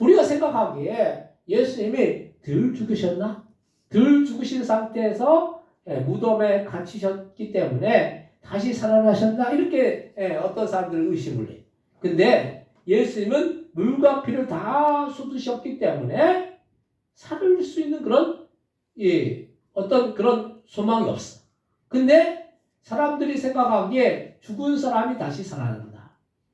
우리가 생각하기에 예수님이 덜 죽으셨나? 덜 죽으신 상태에서 무덤에 갇히셨기 때문에 다시 살아나셨나? 이렇게 어떤 사람들은 의심을 해요. 근데 예수님은 물과 피를 다 쏟으셨기 때문에 살을 수 있는 그런 어떤 그런 소망이 없어. 근데 사람들이 생각하기에 죽은 사람이 다시 살아난다.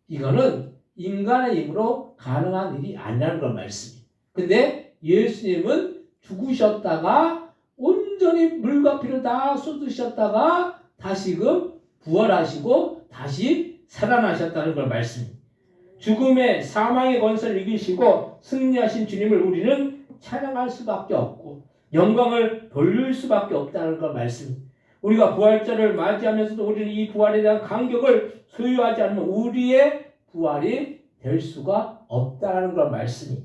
이거는 인간의 힘으로 가능한 일이 아니라는 걸 말씀이에요. 근데 예수님은 죽으셨다가 온전히 물과 피를 다 쏟으셨다가 다시금 부활하시고 다시 살아나셨다는 걸 말씀입니다. 죽음의 사망의 권세를 이기시고 승리하신 주님을 우리는 찬양할 수밖에 없고 영광을 돌릴 수밖에 없다는 걸 말씀입니다. 우리가 부활절을 맞이하면서도 우리는 이 부활에 대한 감격을 소유하지 않으면 우리의 부활이 될 수가 없다는 걸 말씀이.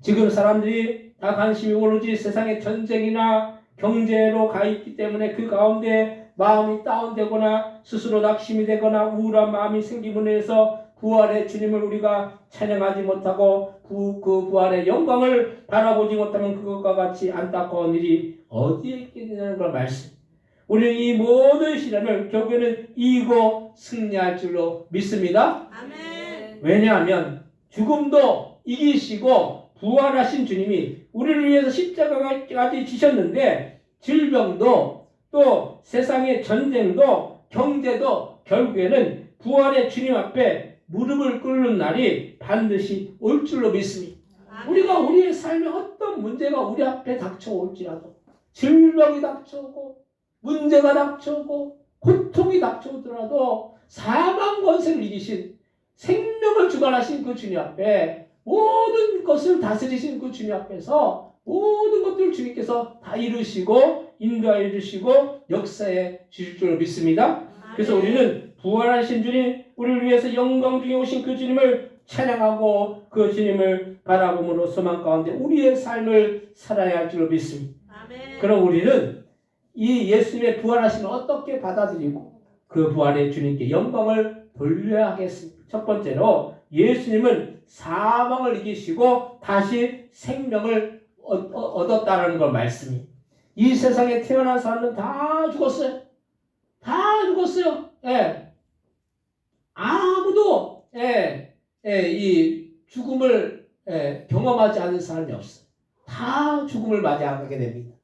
지금 사람들이 다 관심이 오로지 세상의 전쟁이나 경제로 가 있기 때문에 그 가운데 마음이 다운되거나 스스로 낙심이 되거나 우울한 마음이 생김으로 해서 부활의 주님을 우리가 찬양하지 못하고 그 부활의 영광을 바라보지 못하면 그것과 같이 안타까운 일이 어디에 있겠느냐는 걸 말씀. 우리는 이 모든 시련을 결국에는 이기고 승리할 줄로 믿습니다. 아멘. 왜냐하면 죽음도 이기시고 부활하신 주님이 우리를 위해서 십자가까지 지셨는데 질병도 또 세상의 전쟁도 경제도 결국에는 부활의 주님 앞에 무릎을 꿇는 날이 반드시 올 줄로 믿습니다. 우리가 우리의 삶에 어떤 문제가 우리 앞에 닥쳐올지라도 질병이 닥쳐오고 문제가 닥쳐오고 고통이 닥쳐오더라도 사망 권세를 이기신 생명을 주관하신 그 주님 앞에 모든 것을 다스리신 그 주님 앞에서 모든 것들을 주님께서 다 이루시고 인도하여 주시고 역사해 주실 줄 믿습니다. 그래서 우리는 부활하신 주님, 우리를 위해서 영광 중에 오신 그 주님을 찬양하고 그 주님을 바라봄으로 소망 가운데 우리의 삶을 살아야 할 줄로 믿습니다. 그럼 우리는 이 예수님의 부활하심을 어떻게 받아들이고 그 부활의 주님께 영광을 돌려야 하겠습니다. 첫 번째로 예수님은 사망을 이기시고 다시 생명을 얻었다는 걸 말씀이. 이 세상에 태어난 사람은 다 죽었어요. 다 죽었어요. 예. 아무도 이 죽음을 경험하지 않은 사람이 없어요. 다 죽음을 맞이하게 됩니다.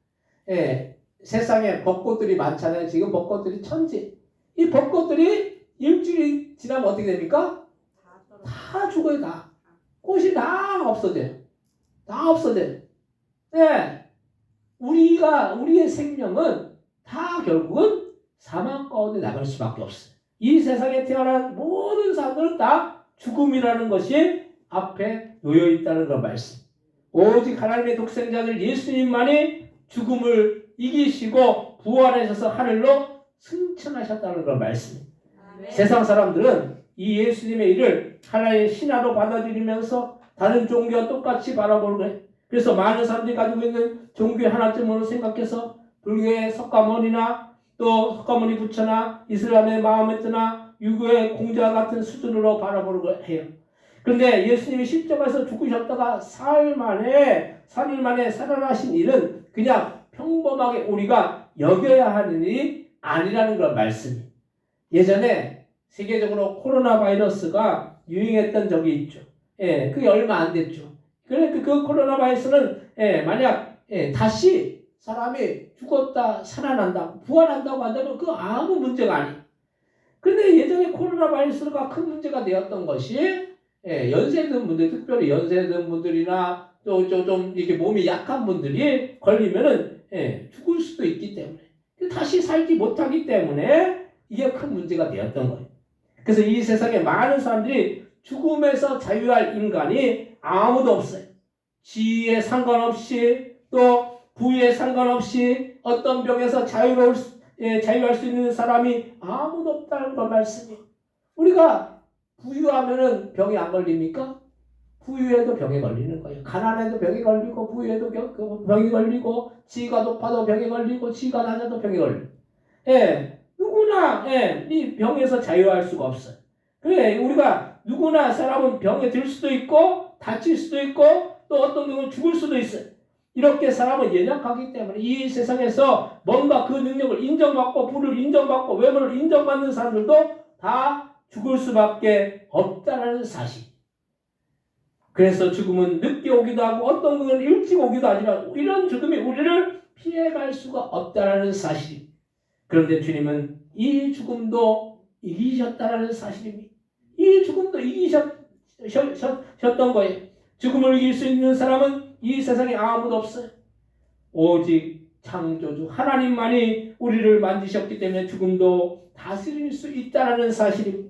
세상에 벚꽃들이 많잖아요. 지금 벚꽃들이 천지. 이 벚꽃들이 일주일이 지나면 어떻게 됩니까? 다 죽어요. 다. 꽃이 다 없어져요. 다 없어져요. 우리의 생명은 다 결국은 사망 가운데 나갈 수밖에 없어요. 이 세상에 태어난 모든 사람들은 다 죽음이라는 것이 앞에 놓여 있다는 걸 말씀. 오직 하나님의 독생자들 예수님만이 죽음을 이기시고 부활하셔서 하늘로 승천하셨다는 걸 말씀. 세상 사람들은 이 예수님의 일을 하나의 신화로 받아들이면서 다른 종교와 똑같이 바라보는 거예요. 그래서 많은 사람들이 가지고 있는 종교의 하나쯤으로 생각해서 불교의 석가모니나 또 석가모니 부처나 이슬람의 마호메트나 유교의 공자 같은 수준으로 바라보는 거예요. 그런데 예수님이 십자가에서 죽으셨다가 3일 만에 살아나신 일은 그냥 평범하게 우리가 여겨야 하는 일이 아니라는 걸 말씀이. 예전에 세계적으로 코로나 바이러스가 유행했던 적이 있죠. 그게 얼마 안 됐죠. 그러니까 그 코로나 바이러스는 만약 다시 사람이 죽었다 살아난다 부활한다고 한다면 그 아무 문제가 아니에요. 그런데 예전에 코로나 바이러스가 큰 문제가 되었던 것이 연세 든 분들, 특별히 연세 든 분들이나 또 좀 이렇게 몸이 약한 분들이 걸리면은 죽을 수도 있기 때문에 다시 살지 못하기 때문에 이게 큰 문제가 되었던 거예요. 그래서 이 세상에 많은 사람들이 죽음에서 자유할 인간이 아무도 없어요. 지위에 상관없이 또 부위에 상관없이 어떤 병에서 자유할 수 있는 사람이 아무도 없다는 걸 말씀이. 우리가 부유하면은 병이 안 걸립니까? 부유해도 병에 걸리는 거예요. 가난해도 병이 걸리고 부유해도 병이 걸리고 지위가 높아도 병이 걸리고 지위가 낮아도 병이 걸리고. 누구나 이 병에서 자유할 수가 없어요. 그래 우리가 누구나 사람은 병에 들 수도 있고 다칠 수도 있고 또 어떤 경우는 죽을 수도 있어요. 이렇게 사람은 연약하기 때문에 이 세상에서 뭔가 그 능력을 인정받고 부를 인정받고 외모를 인정받는 사람들도 다 죽을 수밖에 없다는 사실. 그래서 죽음은 늦게 오기도 하고 어떤 경우는 일찍 오기도 하지만 이런 죽음이 우리를 피해갈 수가 없다는 사실. 그런데 주님은 이 죽음도 이기셨다는 사실입니다. 이 죽음도 이기셨던 거예요. 죽음을 이길 수 있는 사람은 이 세상에 아무도 없어요. 오직 창조주 하나님만이 우리를 만드셨기 때문에 죽음도 다스릴 수 있다는 사실입니다.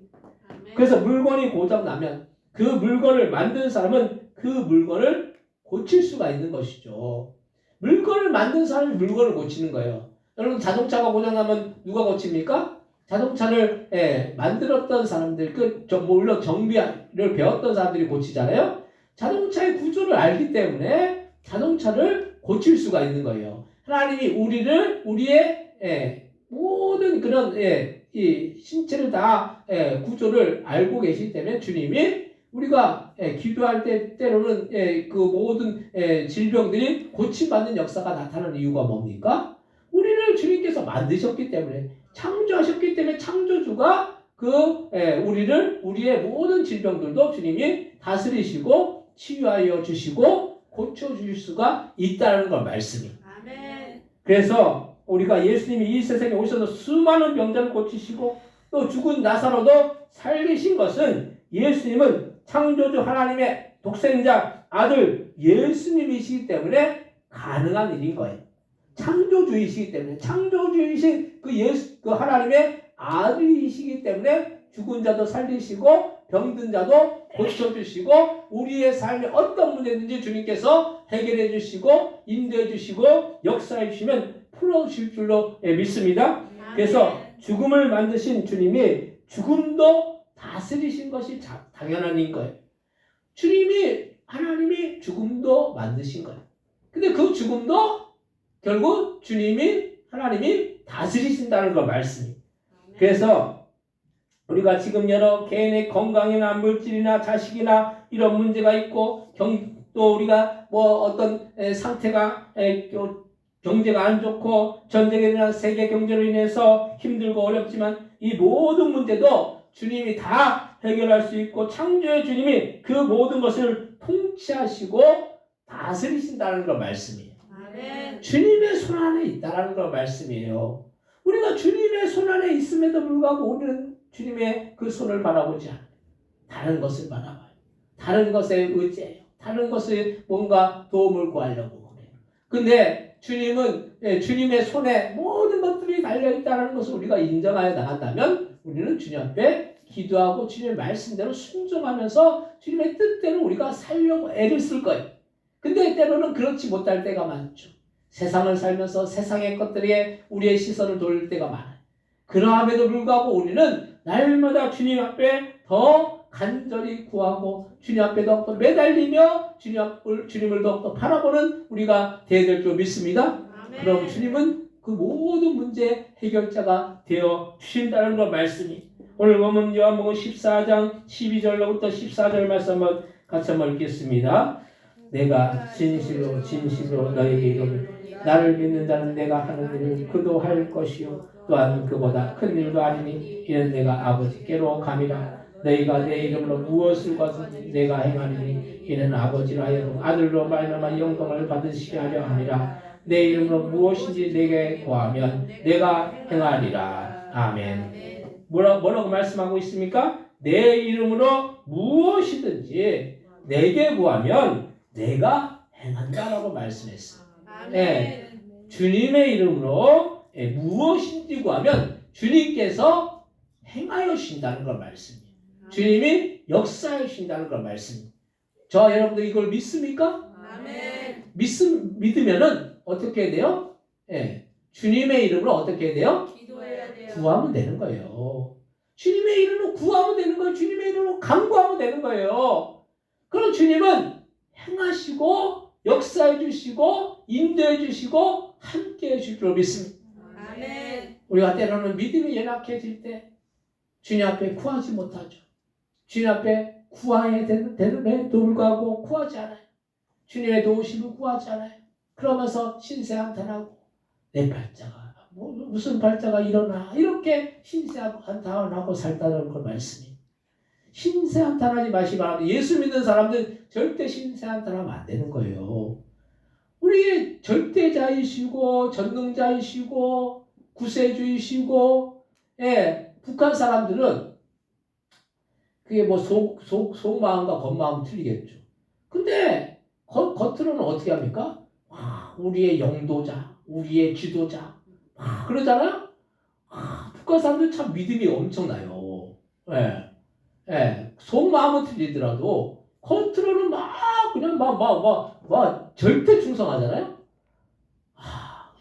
그래서 물건이 고장나면 그 물건을 만든 사람은 그 물건을 고칠 수가 있는 것이죠. 물건을 만든 사람이 물건을 고치는 거예요. 여러분 자동차가 고장나면 누가 고칩니까? 자동차를 만들었던 사람들, 물론 정비를 배웠던 사람들이 고치잖아요. 자동차의 구조를 알기 때문에 자동차를 고칠 수가 있는 거예요. 하나님이 우리의 모든 그런 이 신체를 다 구조를 알고 계시기 때문에 주님이 우리가 기도할 때 때로는 그 모든 질병들이 고침받는 역사가 나타나는 이유가 뭡니까? 우리를 주님께서 만드셨기 때문에, 창조하셨기 때문에 창조주가 우리의 모든 질병들도 주님이 다스리시고 치유하여 주시고 고쳐주실 수가 있다는 걸 말씀이. 아멘. 그래서 우리가 예수님이 이 세상에 오셔서 수많은 병자를 고치시고 또 죽은 나사로도 살리신 것은 예수님은 창조주 하나님의 독생자 아들 예수님이시기 때문에 가능한 일인 거예요. 창조주이시기 때문에, 창조주이신 그 하나님의 아들이시기 때문에 죽은 자도 살리시고 병든 자도 고쳐주시고 우리의 삶에 어떤 문제든지 주님께서 해결해 주시고 인도해 주시고 역사해 주시면 풀어주실 줄로 믿습니다. 그래서 죽음을 만드신 주님이 죽음도 다스리신 것이 당연한 일 거예요. 하나님이 죽음도 만드신 거예요. 근데 그 죽음도 결국 하나님이 다스리신다는 거 말씀이. 그래서 우리가 지금 여러 개인의 건강이나 물질이나 자식이나 이런 문제가 있고 또 우리가 뭐 어떤 상태가 경제가 안 좋고 전쟁에 대한 세계 경제로 인해서 힘들고 어렵지만 이 모든 문제도 주님이 다 해결할 수 있고 창조의 주님이 그 모든 것을 통치하시고 다스리신다는 걸 말씀이에요. 아멘. 주님의 손 안에 있다는 걸 말씀이에요. 우리가 주님의 손 안에 있음에도 불구하고 우리는 주님의 그 손을 바라보지 않아요. 다른 것을 바라봐요. 다른 것에 의지해요. 다른 것에 뭔가 도움을 구하려고 그래요. 근데 주님은 주님의 손에 모든 것들이 달려있다는 것을 우리가 인정하여 나간다면 우리는 주님 앞에 기도하고 주님의 말씀대로 순종하면서 주님의 뜻대로 우리가 살려고 애를 쓸 거예요. 근데 때로는 그렇지 못할 때가 많죠. 세상을 살면서 세상의 것들에 우리의 시선을 돌릴 때가 많아요. 그러함에도 불구하고 우리는 날마다 주님 앞에 더 간절히 구하고 주님 앞에 더욱더 매달리며 주님을 더욱더 바라보는 우리가 되어야 될 줄 믿습니다. 아멘. 그럼 주님은 그 모든 문제 해결자가 되어 주신다는 것 말씀이. 오늘 보면 요한복음 14장 12절로부터 14절 말씀 한번 같이 한번 읽겠습니다. 내가 진실로 진실로 너에게 이르노니 나를 믿는 자는 내가 하는 일을 그도 할 것이요 또한 그보다 큰 일도 아니니 이는 내가 아버지께로 감이라. 너희가 내 이름으로 무엇을 구하든지 내가 행하리니 이는 아버지로 하여금 아들로 말미암아 영광을 받으시게 하려 함이라. 내 이름으로 무엇인지 내게 구하면 내가 행하리라. 아멘. 뭐라고 말씀하고 있습니까? 내 이름으로 무엇이든지 내게 구하면 내가 행한다라고 말씀했어요. 네, 주님의 이름으로 무엇인지 구하면 주님께서 행하여 주신다는 걸 말씀이에요. 주님이 역사해 주신다는 걸 말씀이에요. 저 여러분들 이걸 믿습니까? 아멘. 믿으면은 어떻게 해야 돼요? 주님의 이름으로 어떻게 해야 돼요? 기도해야 돼요. 구하면 되는 거예요. 주님의 이름으로 구하면 되는 거예요. 주님의 이름으로 간구하면 되는 거예요. 그럼 주님은 행하시고 역사해 주시고 인도해 주시고 함께 해 주실 줄 믿습니다. 아멘. 우리가 때로는 믿음이 연약해질 때 주님 앞에 구하지 못하죠. 주님 앞에 구해야 되는데도 불구하고 구하지 않아요. 주님의 도우심을 구하지 않아요. 그러면서 신세한탄하고 내 발자가 무슨 발자가 일어나 이렇게 신세한탄하고 살다는 걸 말씀이. 신세한탄하지 마시기 바랍니다. 예수 믿는 사람들 절대 신세한탄하면 안 되는 거예요. 우리의 절대자이시고 전능자이시고 구세주이시고 북한 사람들은 그게 뭐 속마음과 겉마음 틀리겠죠. 근데 겉으로는 어떻게 합니까? 우리의 영도자, 우리의 지도자 그러잖아요. 북한 사람들 참 믿음이 엄청나요. 속마음은 틀리더라도 겉으로는 그냥 절대 충성하잖아요.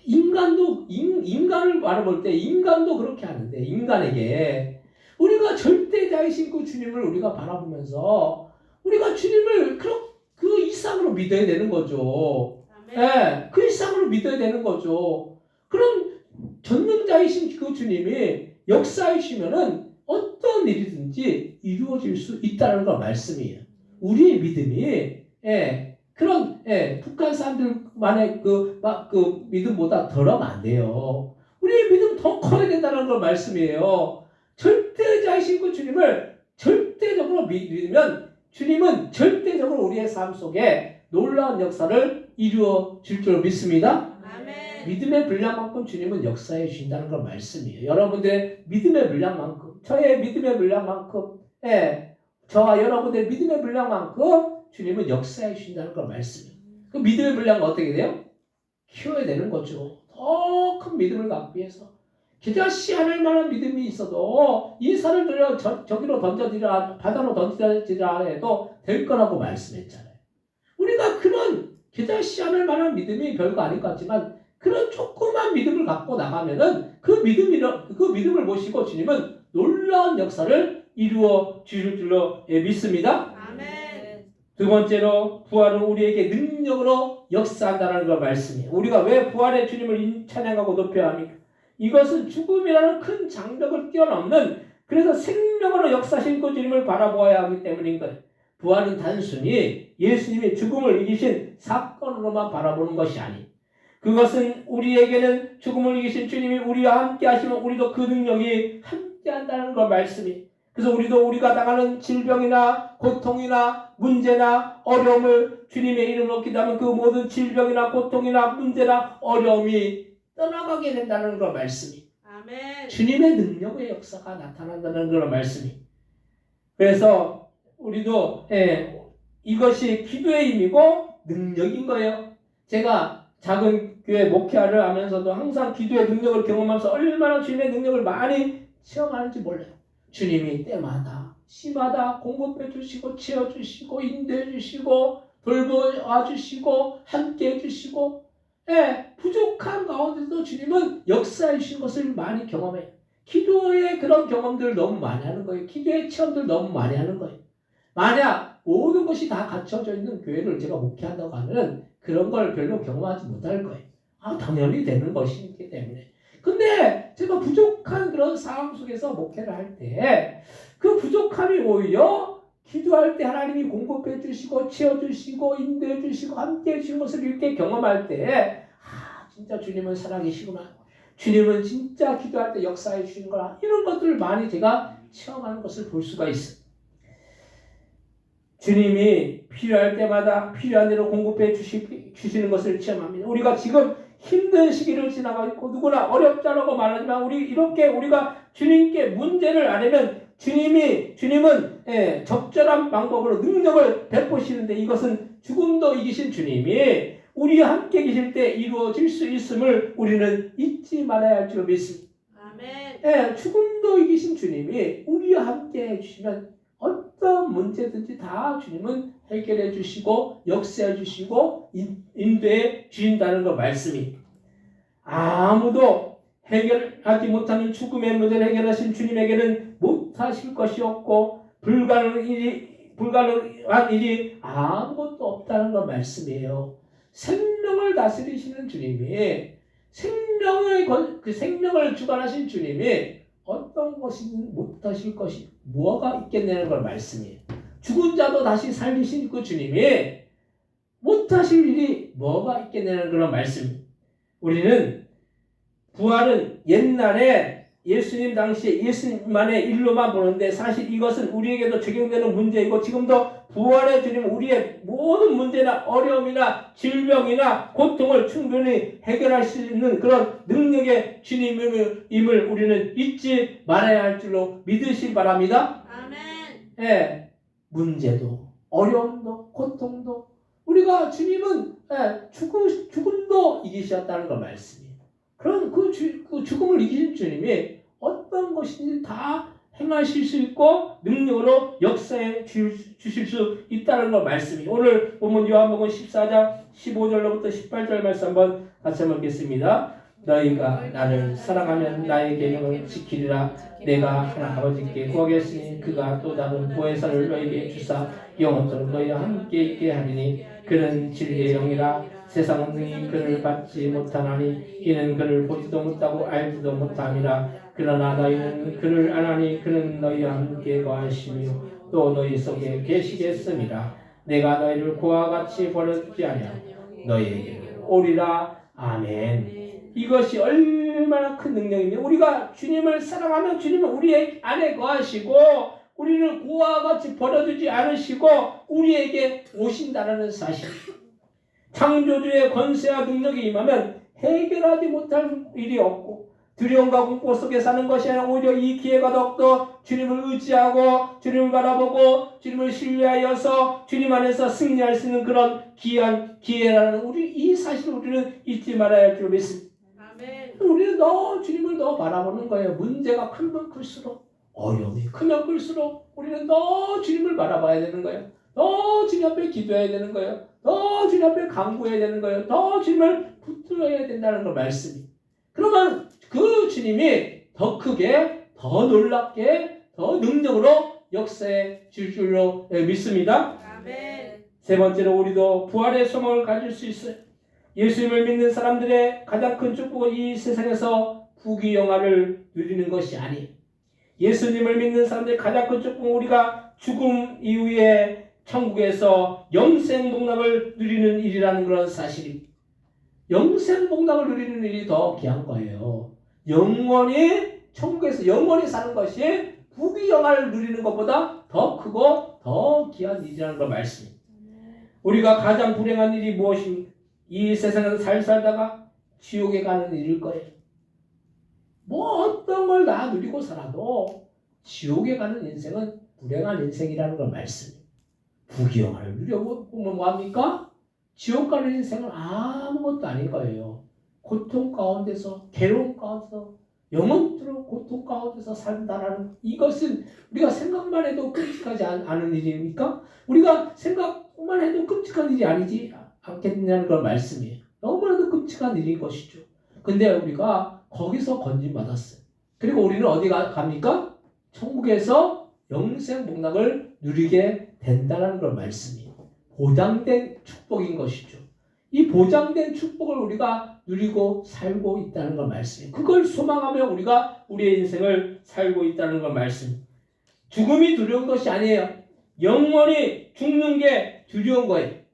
인간을 바라볼 때 인간도 그렇게 하는데 인간에게 우리가 절대자이신 그 주님을 우리가 바라보면서 우리가 주님을 그 이상으로 믿어야 되는 거죠. 예, 그 이상으로 믿어야 되는 거죠. 그럼 전능자이신 그 주님이 역사이시면은 어떤 일이든지 이루어질 수 있다는 걸 말씀이에요. 우리의 믿음이 그런 북한 사람들만의 그 믿음보다 덜하면 안 돼요. 우리의 믿음 더 커야 된다는 걸 말씀이에요. 절대자이신 그 주님을 절대적으로 믿으면 주님은 절대적으로 우리의 삶 속에 놀라운 역사를 이루어 줄 줄 믿습니다. 아멘. 믿음의 분량만큼 주님은 역사해 주신다는 걸 말씀이에요. 여러분들의 믿음의 분량만큼, 저의 믿음의 분량만큼, 저와 여러분들의 믿음의 분량만큼 주님은 역사해 주신다는 걸 말씀이에요. 그 믿음의 분량은 어떻게 돼요? 키워야 되는 거죠. 더 큰 믿음을 갖기 위해서. 겨자씨 하늘 만한 믿음이 있어도 이 산을 들여 저기로 던져지라, 바다로 던져지라 해도 될 거라고 말씀했잖아요. 우리가 그런 겨자씨 하늘 만한 믿음이 별거 아닐 것 같지만 그런 조그만 믿음을 갖고 나가면은 그 믿음을 모시고 주님은 놀라운 역사를 이루어 주실 줄로 믿습니다. 아멘. 두 번째로 부활은 우리에게 능력으로 역사한다는 걸 말씀이에요. 우리가 왜 부활의 주님을 찬양하고 높여야 합니까? 이것은 죽음이라는 큰 장벽을 뛰어넘는 그래서 생명으로 역사하신 그 주님을 바라보아야 하기 때문인 거예요. 부활은 단순히 예수님이 죽음을 이기신 사건으로만 바라보는 것이 아니 그것은 우리에게는 죽음을 이기신 주님이 우리와 함께 하시면 우리도 그 능력이 함께 한다는 걸 말씀이 그래서 우리가 당하는 질병이나 고통이나 문제나 어려움을 주님의 이름으로 기도하면 그 모든 질병이나 고통이나 문제나 어려움이 떠나가게 된다는 걸 말씀이 아멘. 주님의 능력의 역사가 나타난다는 그런 말씀이 그래서 우리도 이것이 기도의 힘이고 능력인 거예요. 제가 작은 교회 목회를 하면서도 항상 기도의 능력을 경험하면서 얼마나 주님의 능력을 많이 체험하는지 몰라요. 주님이 때마다 시마다 공급해 주시고 채워주시고 인도해 주시고 돌보아 주시고 함께 해 주시고 부족한 가운데도 주님은 역사해 주신 것을 많이 경험해요. 기도의 그런 경험들을 너무 많이 하는 거예요. 기도의 체험들 너무 많이 하는 거예요. 만약 모든 것이 다 갖춰져 있는 교회를 제가 목회한다고 하면 그런 걸 별로 경험하지 못할 거예요. 당연히 되는 것이기 때문에. 근데 제가 부족한 그런 상황 속에서 목회를 할 때 그 부족함이 오히려 기도할 때 하나님이 공급해 주시고 채워주시고 인도해 주시고 함께 해주신 것을 이렇게 경험할 때 진짜 주님은 살아계시구나. 주님은 진짜 기도할 때 역사해 주시는 거라. 이런 것들을 많이 제가 체험하는 것을 볼 수가 있어요. 주님이 필요할 때마다 필요한 대로 공급해 주시는 것을 체험합니다. 우리가 지금 힘든 시기를 지나가고 있고 누구나 어렵다라고 말하지만 우리가 주님께 문제를 아뢰면 주님은 적절한 방법으로 능력을 베푸시는데 이것은 죽음도 이기신 주님이 우리와 함께 계실 때 이루어질 수 있음을 우리는 잊지 말아야 할 줄 믿습니다. 아멘. 죽음도 이기신 주님이 우리와 함께 해주시면 어떤 문제든지 다 주님은 해결해 주시고 역사해 주시고 인도해 주신다는 거 말씀이 아무도 해결하지 못하는 죽음의 문제를 해결하신 주님에게는 못하실 것이 없고 불가능한 일이 아무것도 없다는 거 말씀이에요. 생명을 다스리시는 주님이 생명을 주관하신 주님이 어떤 것이든 못하실 것이 뭐가 있겠냐는 걸 말씀이에요. 죽은 자도 다시 살리신 그 주님이 못하실 일이 뭐가 있겠냐는 그런 말씀. 우리는 부활은 옛날에 예수님 당시에 예수님만의 일로만 보는데 사실 이것은 우리에게도 적용되는 문제이고 지금도 부활의 주님은 우리의 모든 문제나 어려움이나 질병이나 고통을 충분히 해결할 수 있는 그런 능력의 주님임을 우리는 잊지 말아야 할 줄로 믿으시기 바랍니다. 아멘. 문제도 어려움도 고통도 우리가 주님은 죽음도 이기셨다는 걸 말씀이에요. 그럼 그 죽음을 이기신 주님이 어떤 것이든지 다 행하실 수 있고 능력으로 역사해 주실 수 있다는 걸 말씀이에요. 오늘 본문 요한복음 14장 15절로부터 18절 말씀 한번 같이 한번 읽겠습니다. 너희가 나를 사랑하면 나의 계명을 지키리라. 내가 하나 아버지께 구하겠으니 그가 또 다른 보혜사를 너희에게 주사 영원토록 너희와 함께 있게 하리니 그는 진리의 영이라. 세상은 능히 그를 받지 못하나니 이는 그를 보지도 못하고 알지도 못함이라. 그러나 너희는 그를 아나니 그는 너희와 함께 거하시며 또 너희 속에 계시겠음이라. 내가 너희를 그와 같이 버려두지 아니하고 너희에게 오리라. 아멘. 이것이 얼마나 큰 능력이며 우리가 주님을 사랑하면 주님은 우리 안에 거하시고 우리를 그와 같이 버려두지 않으시고 우리에게 오신다는 사실. 창조주의 권세와 능력이 임하면 해결하지 못할 일이 없고 두려움과 공포 속에 사는 것이 아니라 오히려 이 기회가 더욱더 주님을 의지하고 주님을 바라보고 주님을 신뢰하여서 주님 안에서 승리할 수 있는 그런 귀한 기회라는 우리 이 사실을 우리는 잊지 말아야 할 줄 믿습니다. 우리는 더 주님을 더 바라보는 거예요. 문제가 크면 클수록 어려움이 크면 클수록 우리는 더 주님을 바라봐야 되는 거예요. 더 주님 앞에 기도해야 되는 거예요. 더 주님 앞에 간구해야 되는 거예요. 더 주님을 붙들어야 된다는 걸 말씀이. 그러면 그 주님이 더 크게, 더 놀랍게, 더 능력으로 역사해 줄 줄로 믿습니다. 세 번째로 우리도 부활의 소망을 가질 수 있어요. 예수님을 믿는 사람들의 가장 큰 축복은 이 세상에서 부귀영화를 누리는 것이 아니에요. 예수님을 믿는 사람들의 가장 큰 축복은 우리가 죽음 이후에 천국에서 영생복락을 누리는 일이라는 그런 사실입니다. 영생복락을 누리는 일이 더 귀한 거예요. 영원히 천국에서 영원히 사는 것이 부귀영화를 누리는 것보다 더 크고 더 귀한 일이라는 걸 말씀입니다. 우리가 가장 불행한 일이 무엇입니까? 이 세상에서 살다가 지옥에 가는 일일 거예요. 뭐 어떤 걸 다 누리고 살아도 지옥에 가는 인생은 불행한 인생이라는 걸 말씀입니다. 부귀영화를 누려보면 뭐합니까? 지옥 가는 인생은 아무것도 아닌 거예요. 고통 가운데서, 괴로움 가운데서, 영원토록 고통 가운데서 산다라는 이것은 우리가 생각만 해도 끔찍하지 않은 일입니까? 우리가 생각만 해도 끔찍한 일이 아니지 않겠냐는 걸 말씀이에요. 너무나도 끔찍한 일인 것이죠. 근데 우리가 거기서 건진받았어요. 그리고 우리는 어디 갑니까? 천국에서 영생복락을 누리게 된다는 걸 말씀이에요. 보장된 축복인 것이죠. 이 보장된 축복을 우리가 누리고 살고 있다는 걸 말씀이에요. 그걸 소망하며 우리가 우리의 인생을 살고 있다는 걸 말씀이에요. 죽음이 두려운 것이 아니에요. 영원히 죽는 게 두려운 거예요.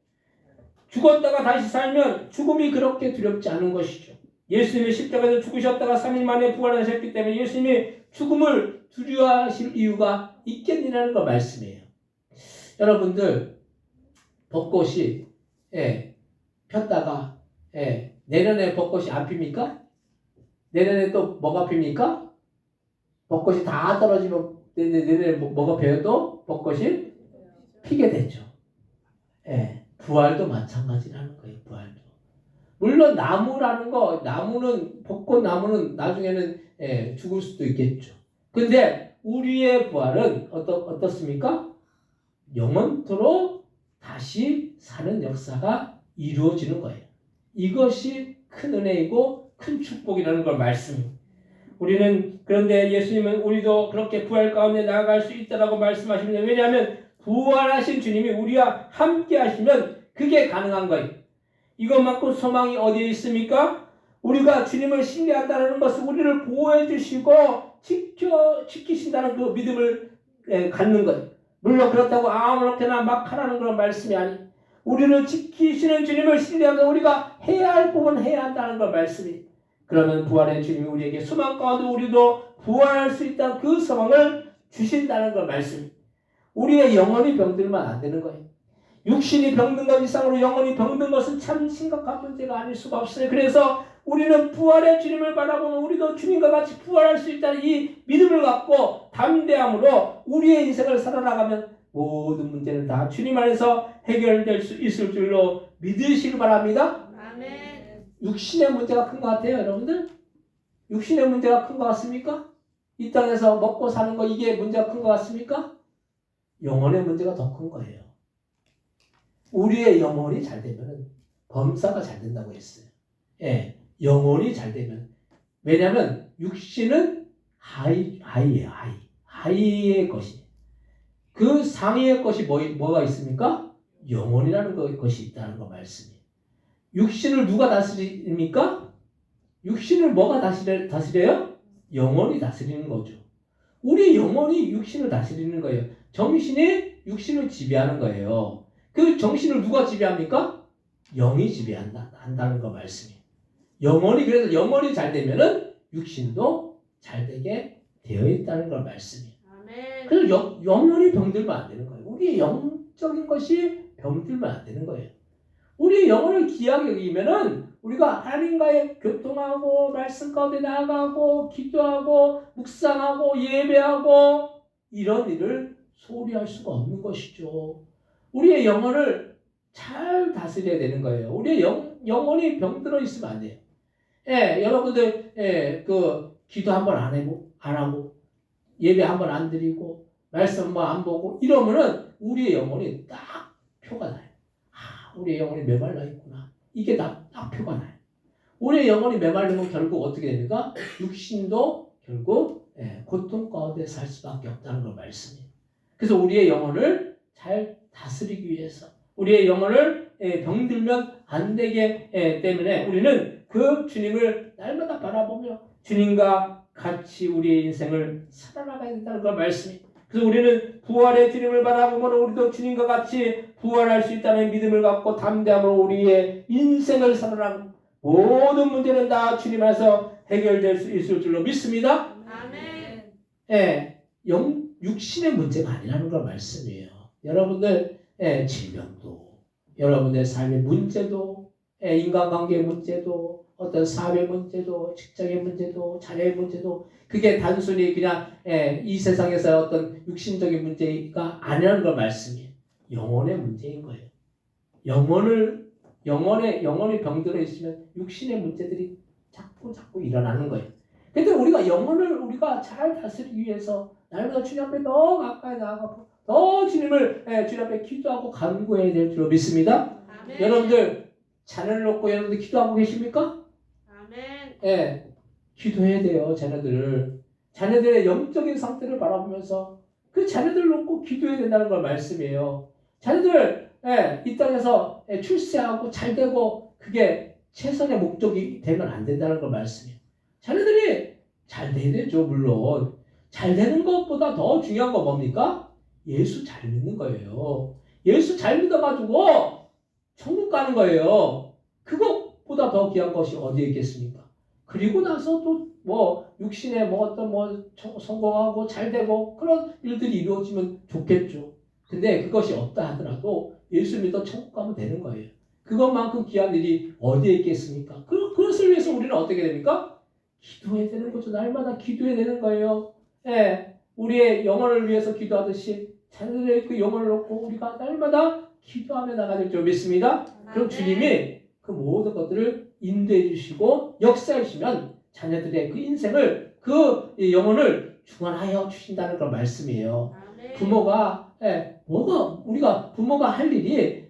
죽었다가 다시 살면 죽음이 그렇게 두렵지 않은 것이죠. 예수님이 십자가에서 죽으셨다가 3일 만에 부활하셨기 때문에 예수님이 죽음을 두려워하실 이유가 있겠느냐는 거 말씀이에요. 여러분들 벚꽃이 폈다가 내년에 벚꽃이 안 핍니까? 내년에 또 뭐가 핍니까? 벚꽃이 다 떨어지면 내년에 뭐가 펴도 벚꽃이 피게 되죠. 부활도 마찬가지라는 거예요. 부활도. 물론 나무라는 거, 나무는 벚꽃 나무는 나중에는 죽을 수도 있겠죠. 근데 우리의 부활은 어떻습니까? 영원토록 다시 사는 역사가 이루어지는 거예요. 이것이 큰 은혜이고 큰 축복이라는 걸 말씀입니다. 우리는 그런데 예수님은 우리도 그렇게 부활 가운데 나아갈 수 있다라고 말씀하십니다. 왜냐하면 부활하신 주님이 우리와 함께 하시면 그게 가능한 거예요. 이것만큼 소망이 어디에 있습니까? 우리가 주님을 신뢰한다는 것은 우리를 보호해 주시고 지키신다는 그 믿음을 갖는 거예요. 물론 그렇다고 아무렇게나 막 하라는 그런 말씀이 아니에요. 우리를 지키시는 주님을 신뢰하면서 우리가 해야 할 부분은 해야 한다는 걸 말씀이. 그러면 부활의 주님이 우리에게 소망 가운데 우리도 부활할 수 있다는 그 소망을 주신다는 걸 말씀이. 우리의 영혼이 병들면 안 되는 거예요. 육신이 병든 것 이상으로 영혼이 병든 것은 참 심각한 문제가 아닐 수가 없어요. 그래서 우리는 부활의 주님을 바라보면 우리도 주님과 같이 부활할 수 있다는 이 믿음을 갖고 담대함으로 우리의 인생을 살아나가면 모든 문제는 다 주님 안에서 해결될 수 있을 줄로 믿으시길 바랍니다. 아멘. 육신의 문제가 큰 것 같아요, 여러분들? 육신의 문제가 큰 것 같습니까? 이 땅에서 먹고 사는 거 이게 문제가 큰 것 같습니까? 영혼의 문제가 더 큰 거예요. 우리의 영혼이 잘 되면 범사가 잘 된다고 했어요. 영혼이 잘 되면. 왜냐하면 육신은 하이예요. 하이의 것이. 그 상위의 것이 뭐가 있습니까? 영혼이라는 것이 있다는 거 말씀이에요. 육신을 누가 다스립니까? 육신을 뭐가 다스려요? 영혼이 다스리는 거죠. 우리 영혼이 육신을 다스리는 거예요. 정신이 육신을 지배하는 거예요. 그 정신을 누가 지배합니까? 영이 지배한다는 거 말씀이에요. 영혼이, 그래서 영혼이 잘 되면은 육신도 잘 되게 되어 있다는 걸 말씀이에요. 아멘. 그래서 영혼이 병들면 안 되는 거예요. 우리의 영적인 것이 병들면 안 되는 거예요. 우리의 영혼을 귀하게 여기면은 우리가 하나님과의 교통하고 말씀 가운데 나아가고 기도하고 묵상하고 예배하고 이런 일을 소홀히 할 수가 없는 것이죠. 우리의 영혼을 잘 다스려야 되는 거예요. 우리의 영혼이 병들어 있으면 안 돼요. 예, 여러분들 그 기도 한번 안 하고 예배 한번 안 드리고 말씀 한번 안 보고 이러면은 우리의 영혼이 딱 표가 나요. 우리의 영혼이 메말라 있구나. 이게 딱 표가 나요. 우리의 영혼이 메말리면 결국 어떻게 됩니까? 육신도 결국 고통 가운데 살 수밖에 없다는 걸 말씀이에요. 그래서 우리의 영혼을 잘 다스리기 위해서 우리의 영혼을 병들면 안 되게 때문에 우리는 그 주님을 날마다 바라보며 주님과 같이 우리의 인생을 살아나가야 된다는 걸 말씀이에요. 그래서 우리는 부활의 주님을 바라보면 우리도 주님과 같이 부활할 수 있다는 믿음을 갖고 담대함으로 우리의 인생을 살아나고 모든 문제는 다 주님 안에서 해결될 수 있을 줄로 믿습니다. 아멘. 육신의 문제가 아니라는 걸 말씀이에요. 여러분들 질병도 여러분의 삶의 문제도 인간관계의 문제도 어떤 사회 문제도 직장의 문제도 자녀의 문제도 그게 단순히 그냥 이 세상에서 어떤 육신적인 문제가 아니라는 걸 말씀이에요. 영혼의 문제인 거예요. 영혼이 병들어 있으면 육신의 문제들이 자꾸 일어나는 거예요. 그런데 우리가 영혼을 우리가 잘 다스리기 위해서 날마다 주님 앞에 더 가까이 나아가고 더 주님 앞에 기도하고 간구해야 될 줄로 믿습니다. 아멘. 여러분들 자녀를 놓고 여러분들 기도하고 계십니까? 아멘. 기도해야 돼요. 자녀들의 영적인 상태를 바라보면서 그 자녀들을 놓고 기도해야 된다는 걸 말씀이에요. 자녀들 이 땅에서 출세하고 잘 되고 그게 최선의 목적이 되면 안 된다는 걸 말씀이에요. 자녀들이 잘 돼야 되죠. 물론 잘 되는 것보다 더 중요한 건 뭡니까? 예수 잘 믿는 거예요. 예수 잘 믿어가지고 천국 가는 거예요. 그것보다 더 귀한 것이 어디에 있겠습니까? 그리고 나서 또 육신에 성공하고 잘 되고 그런 일들이 이루어지면 좋겠죠. 근데 그것이 없다 하더라도 예수 믿어 천국 가면 되는 거예요. 그것만큼 귀한 일이 어디에 있겠습니까? 그것을 위해서 우리는 어떻게 됩니까? 기도해야 되는 거죠. 날마다 기도해야 되는 거예요. 우리의 영혼을 위해서 기도하듯이 자녀들의 그 영혼을 놓고 우리가 날마다 기도하며 나가야 줄 믿습니다. 그럼 주님이 그 모든 것들을 인도해 주시고 역사해 주시면 자녀들의 그 인생을 그 영혼을 주관하여 주신다는 그런 말씀이에요. 아멘. 부모가 부모가 할 일이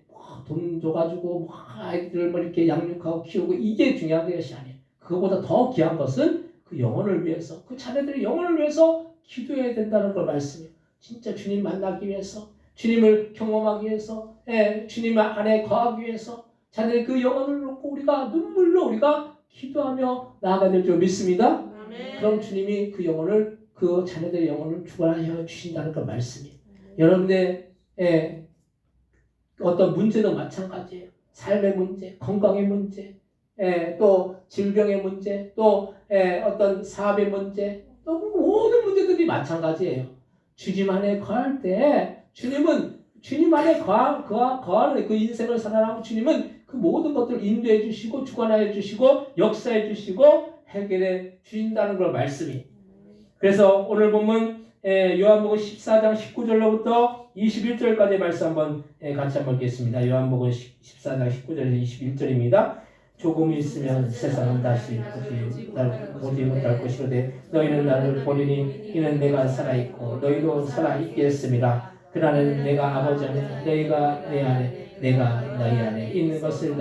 돈 줘가지고 아이들을 이렇게 양육하고 키우고 이게 중요한 것이 아니에요. 그거보다 더 귀한 것은 그 영혼을 위해서 그 자녀들의 영혼을 위해서 기도해야 된다는 걸 말씀이에요. 진짜 주님 만나기 위해서 주님을 경험하기 위해서 주님 안에 거하기 위해서 자녀의 그 영혼을 놓고 우리가 눈물로 우리가 기도하며 나아가야 될 줄 믿습니다. 아멘. 그럼 주님이 그 영혼을 그 자녀들의 영혼을 주관하여 주신다는 그 말씀이에요. 여러분의 어떤 문제도 마찬가지예요. 삶의 문제, 건강의 문제, 또 질병의 문제, 또 어떤 사업의 문제, 또 모든 문제들이 마찬가지예요. 주님 안에 거할 때 주님 안에 거하는 그 인생을 살아가고 주님은 그 모든 것들을 인도해 주시고 주관하여 주시고 역사해 주시고 해결해 주신다는 걸 말씀이. 그래서 오늘 보면 요한복음 14장 19절로부터 21절까지 말씀 한번 같이 한번 읽겠습니다. 요한복음 14장 19절에서 21절입니다. 조금 있으면 세상은 다시 보지 못할 것이로되 너희는 나를 보리니 이는 내가 살아있고 너희도 살아있겠습니다. 그러나 내가 아버지 안에 너희가 내 안에 내가 너희 안에 있는 것을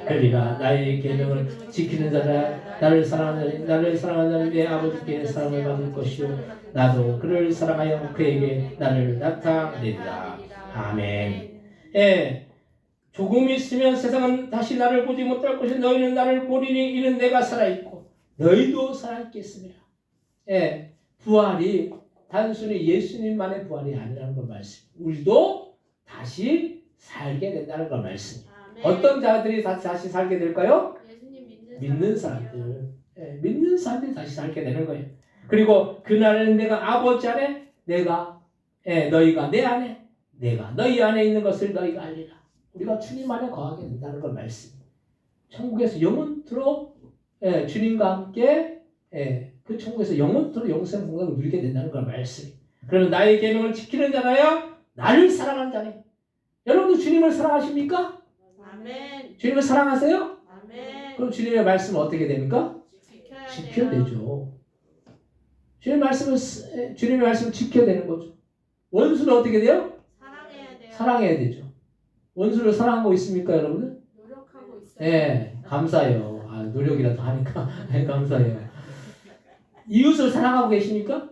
하리라. 나의 계명을 지키는 자라 나를 사랑하는 자는 내 아버지께 사랑을 받을 것이요 나도 그를 사랑하여 그에게 나를 나타내리라. 아멘. 예. 조금 있으면 세상은 다시 나를 보지 못할 것이 너희는 나를 보리니 이는 내가 살아있고 너희도 살아있겠습니다. 예. 부활이 단순히 예수님만의 부활이 아니라는 걸 말씀. 우리도 다시 살게 된다는 걸 말씀. 어떤 자들이 다시 살게 될까요? 믿는 사람들. 예, 믿는 사람들이 다시 살게 되는 거예요. 그리고 그날은 내가 아버지 안에 너희가 내 안에 내가 너희 안에 있는 것을 너희가 알리라. 우리가 주님 안에 거하게 된다는 걸 말씀. 천국에서 영원토록 주님과 함께 그 천국에서 영원토록 영생 공간을 누리게 된다는 걸 말씀. 그러면 나의 계명을 지키는 자라야 나를 사랑하는 자니. 여러분도 주님을 사랑하십니까? 아멘. 주님을 사랑하세요? 아멘. 그럼 주님의 말씀은 어떻게 됩니까? 지켜야 되죠. 주님의 말씀을 지켜야 되는 거죠. 원수는 어떻게 돼요? 사랑해야 돼요. 사랑해야 되죠. 원수를 사랑하고 있습니까, 여러분들? 노력하고 있어요. 네, 감사해요. 노력이라도 하니까 감사해요. 이웃을 사랑하고 계십니까?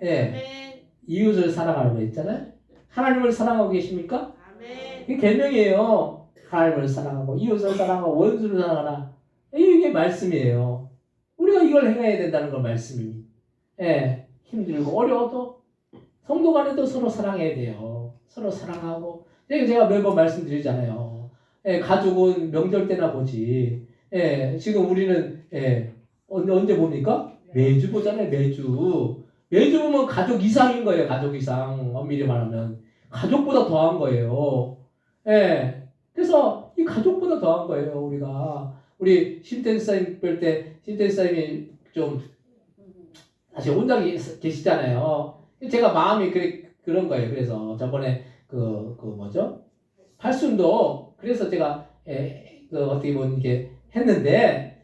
네, 아멘. 이웃을 사랑하라고 했잖아요. 하나님을 사랑하고 계십니까? 아멘. 이게 계명이에요. 하나님을 사랑하고 이웃을 사랑하고 원수를 사랑하라. 이게 말씀이에요. 우리가 이걸 행해야 된다는 건 말씀입니다. 예, 힘들고 어려워도 성도 간에도 서로 사랑해야 돼요. 서로 사랑하고 제가 매번 말씀드리잖아요. 예, 가족은 명절 때나 보지. 예, 지금 우리는 언제 봅니까? 매주 보잖아요. 매주 보면 가족 이상인 거예요. 가족 이상. 엄밀히 말하면 가족보다 더한 거예요. 예, 그래서 이 가족보다 더한 거예요. 우리 신텐사님 볼 때 신텐사님이 좀 사실 혼자 계시잖아요. 제가 마음이 그런 거예요. 그래서 저번에 팔순도 그래서 제가 어떻게 보면 이렇게 했는데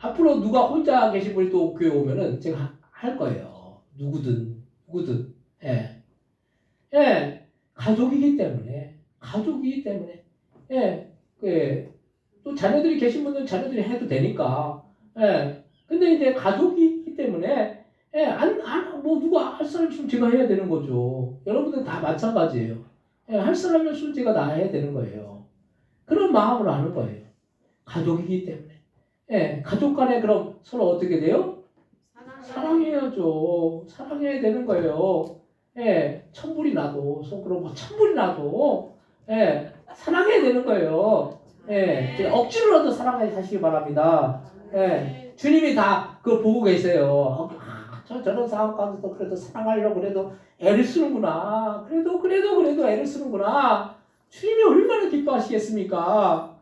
앞으로 누가 혼자 계신 분이 또 교회 오면은 제가 할 거예요. 누구든 가족이기 때문에 또 자녀들이 계신 분들은 자녀들이 해도 되니까 근데 이제 가족이기 때문에 누가 할 사람 있으면 제가 해야 되는 거죠. 여러분들 다 마찬가지예요. 할 사람이 없으면 제가 다 해야 되는 거예요. 그런 마음으로 하는 거예요. 가족이기 때문에. 가족 간에 그럼 서로 어떻게 돼요? 사랑해야죠. 사랑해야 되는 거예요. 천불이 나도 속으로 천불이 나도 사랑해야 되는 거예요. 억지로라도 사랑하시기 바랍니다. 주님이 다 그거 보고 계세요. 저런 상황 가운데도 그래도 사랑하려고 그래도 애를 쓰는구나. 그래도 애를 쓰는구나. 주님이 얼마나 기뻐하시겠습니까?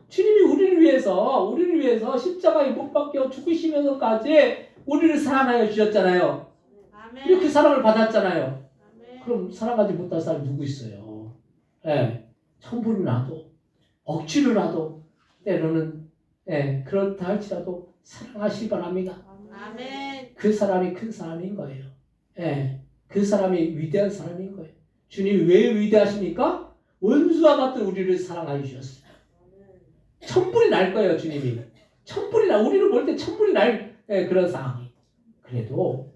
주님이 우리를 위해서 십자가에 못 박혀 죽으시면서까지 우리를 사랑하여 주셨잖아요. 아멘. 이렇게 사랑을 받았잖아요. 아멘. 그럼 사랑하지 못할 사람이 누구 있어요? 천불이 나도 억지로라도 때로는 그렇다 할지라도 사랑하시기 바랍니다. 아멘. 그 사람이 큰 사람인 거예요. 그 사람이 위대한 사람인 거예요. 주님이 왜 위대하십니까? 원수와 같은 우리를 사랑하여 주셨어요. 천불이 날 거예요, 주님이. 우리를 볼 때 천불이 날 그런 상황이. 그래도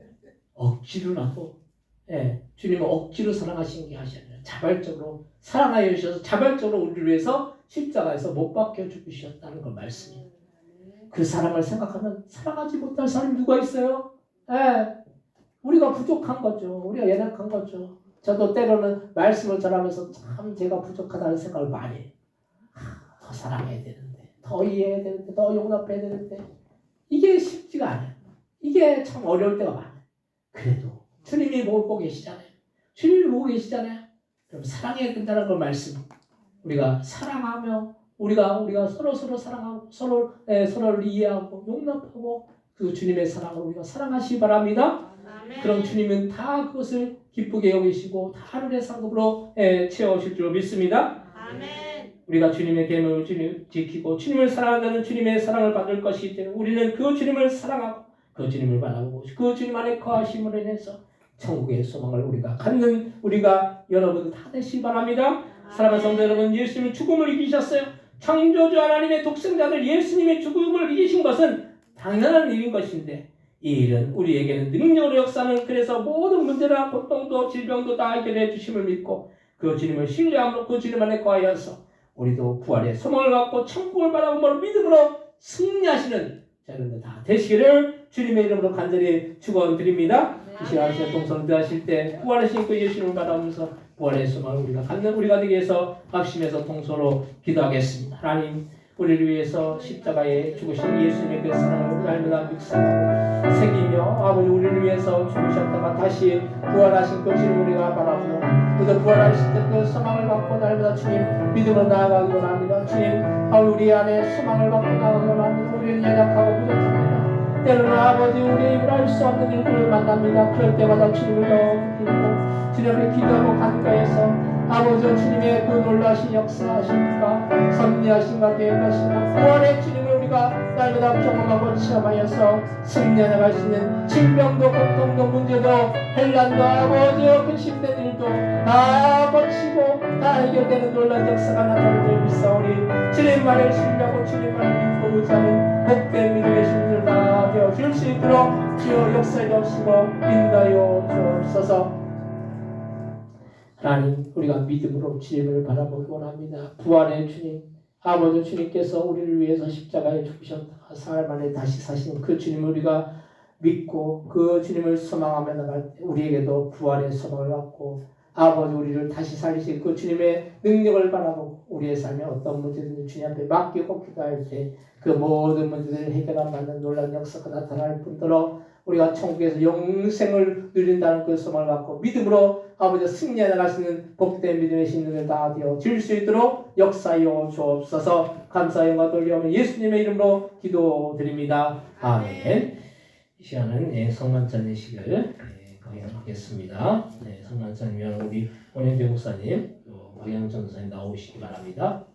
억지로라도 주님은 억지로 사랑하신 게 아니라 자발적으로 사랑하여 주셔서 자발적으로 우리를 위해서 십자가에서 못 박혀 죽으셨다는 걸 말씀이에요. 그 사람을 생각하면 사랑하지 못할 사람이 누가 있어요? 우리가 부족한 거죠. 우리가 연약한 거죠. 저도 때로는 말씀을 전하면서 참 제가 부족하다는 생각을 많이 해요. 더 사랑해야 되는데, 더 이해해야 되는데, 더 용납해야 되는데 이게 쉽지가 않아요. 이게 참 어려울 때가 많아요. 그래도 주님이 보고 계시잖아요. 그럼 사랑해야 된다는 걸 말씀. 우리가 사랑하며 우리가 서로 사랑하고 서로를 이해하고 용납하고 그 주님의 사랑을 우리가 사랑하시기 바랍니다. 아멘. 그럼 주님은 다 그것을 기쁘게 여기시고 다 하늘의 상급으로 채워주실 줄 믿습니다. 아멘. 우리가 주님의 계명을 지키고 주님을 사랑한다는 주님의 사랑을 받을 것이기 때문에 우리는 그 주님을 사랑하고 그 주님을 바라보고 그 주님 안에 거하심으로 인해서 천국의 소망을 우리가 갖는 우리가 여러분 다 되시기 바랍니다. 사랑하는 성도 여러분, 예수님은 죽음을 이기셨어요. 창조주 하나님의 독생자들 예수님의 죽음을 이기신 것은 당연한 일인 것인데 이 일은 우리에게는 능력으로 역사는 그래서 모든 문제나 고통도 질병도 다 해결해 주심을 믿고 그 주님을 신뢰함으로 그 주님 안에 거하여서 우리도 부활의 소망을 갖고 천국을 바라보므로 믿음으로 승리하시는 여러분들 다 되시기를 주님의 이름으로 간절히 축원드립니다. 이 시간 동성을 대하실 때 부활하신 그 예수님을 바라보면서 부활의 소망을 우리가 갖는 우리가 되기 위해서 합심해서 동서로 기도하겠습니다. 하나님 우리를 위해서 십자가에 죽으신 예수님의 그 사랑을 날마다 묵상하고 새기며 아버지 우리를 위해서 죽으셨다가 다시 부활하신 그 주님 우리가 바라보며 그도 부활하실 때 그 소망을 갖고 날마다 주님 믿음으로 나아가기 원합니다. 주님 우리 안에 소망을 갖고 나아가기 원합니다. 우리는 연약하고 부족합니다. 때로는 아버지 우리의 힘을 알 수 없는 일들을 만납니다. 그럴 때마다 주님을 더 붙들고 주님 앞에 기도하고 간구해서 아버지 주님의 그 놀라신 역사하십니까 섭리하신가 계획하신가 부활의 주님을 우리가 날마다 경험하고 체험하여서 승리하여 갈 수 있는 질병도 고통도 문제도 헬란도 아버지 근심된 일도 다 거치고 다 해결되는 놀라운 역사가 나타나는 믿사오니 주님만을 신뢰하고 주님만을 믿고 의지하는 복된 믿음의 신들 다 되어 줄 수 있도록 주여 역사에 없이고 인도하여 주옵소서. 하나님 우리가 믿음으로 주님을 바라보기 원합니다. 부활의 주님 아버지 주님께서 우리를 위해서 십자가에 죽으셨다가 사흘 만에 다시 사신 그 주님을 우리가 믿고 그 주님을 소망하며 나갈 때 우리에게도 부활의 소망을 갖고 아버지 우리를 다시 살리실 그 주님의 능력을 바라보고 우리의 삶에 어떤 문제든지 주님 앞에 맡기고 기도할 때 그 모든 문제들을 해결하는 놀라운 역사가 나타날 뿐더러 우리가 천국에서 영생을 누린다는 그 소망을 갖고 믿음으로 아버지 승리해 나갈 수 있는 복된 믿음의 신들을 다 되어 질 수 있도록 역사하여 주옵소서. 감사 영광 돌리오며 예수님의 이름으로 기도드립니다. 아멘. 이 시간은 성만찬의식을 강연하겠습니다. 성만찬이면 우리 원영배 목사님, 박양 전도사님 나오시기 바랍니다.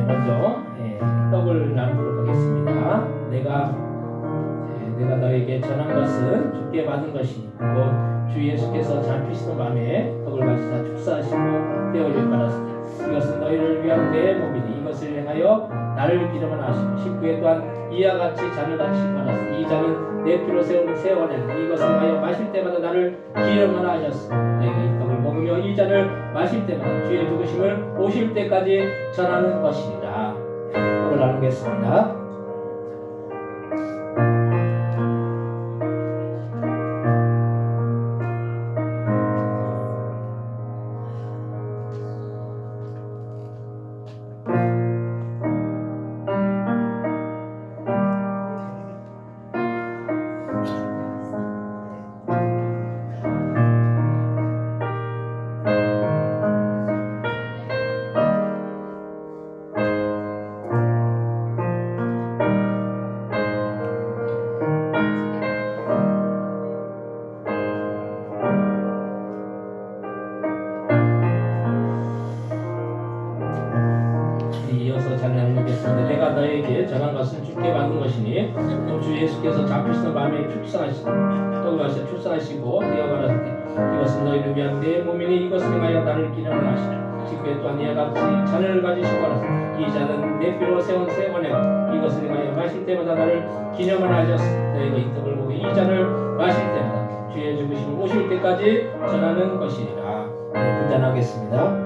먼저 떡을 나누도록 하겠습니다. 내가 너에게 전한 것은 주께 받은 것이니 곧 주 예수께서 잡히시는 밤에 떡을 가지사 축사하시고 떼어 받았으니 이것은 너희를 위한 내 몸이니 이것을 행하여 나를 기념을 하시고 19회 또한 이와 같이 잔을 같이 받았으니 이 잔은 내 피로 세운 새 언약이니 이것을 행하여 마실 때마다 나를 기념을 하셨으니 너희가 이 떡을 먹으며 이 잔을 마실 때마다 주의 죽으심을 오실 때까지 전하는 것이니라. 떡을 나누겠습니다. 이어서 잘 나누겠습니다. 내가 너에게 전한 것은 주께 받은 것이니 주 예수께서 잡히시는 밤에 축사하시고 떡을 가지사 축사하시고 떼어 가라사대 이것은 너희를 위한 내 몸이니 이것을 행하여 나를 기념을 하시라. 19회 또한 이와 같이 잔을 가지시고 가라사대 이 잔은 내 피로 세운 새 언약 이것을 행하여 마실 때마다 나를 기념을 하셨으니 너희가 이 떡을 먹고 이 잔을 마실 때마다 주의 죽으심을 오실 때까지 전하는 것이니라. 분잔하겠습니다.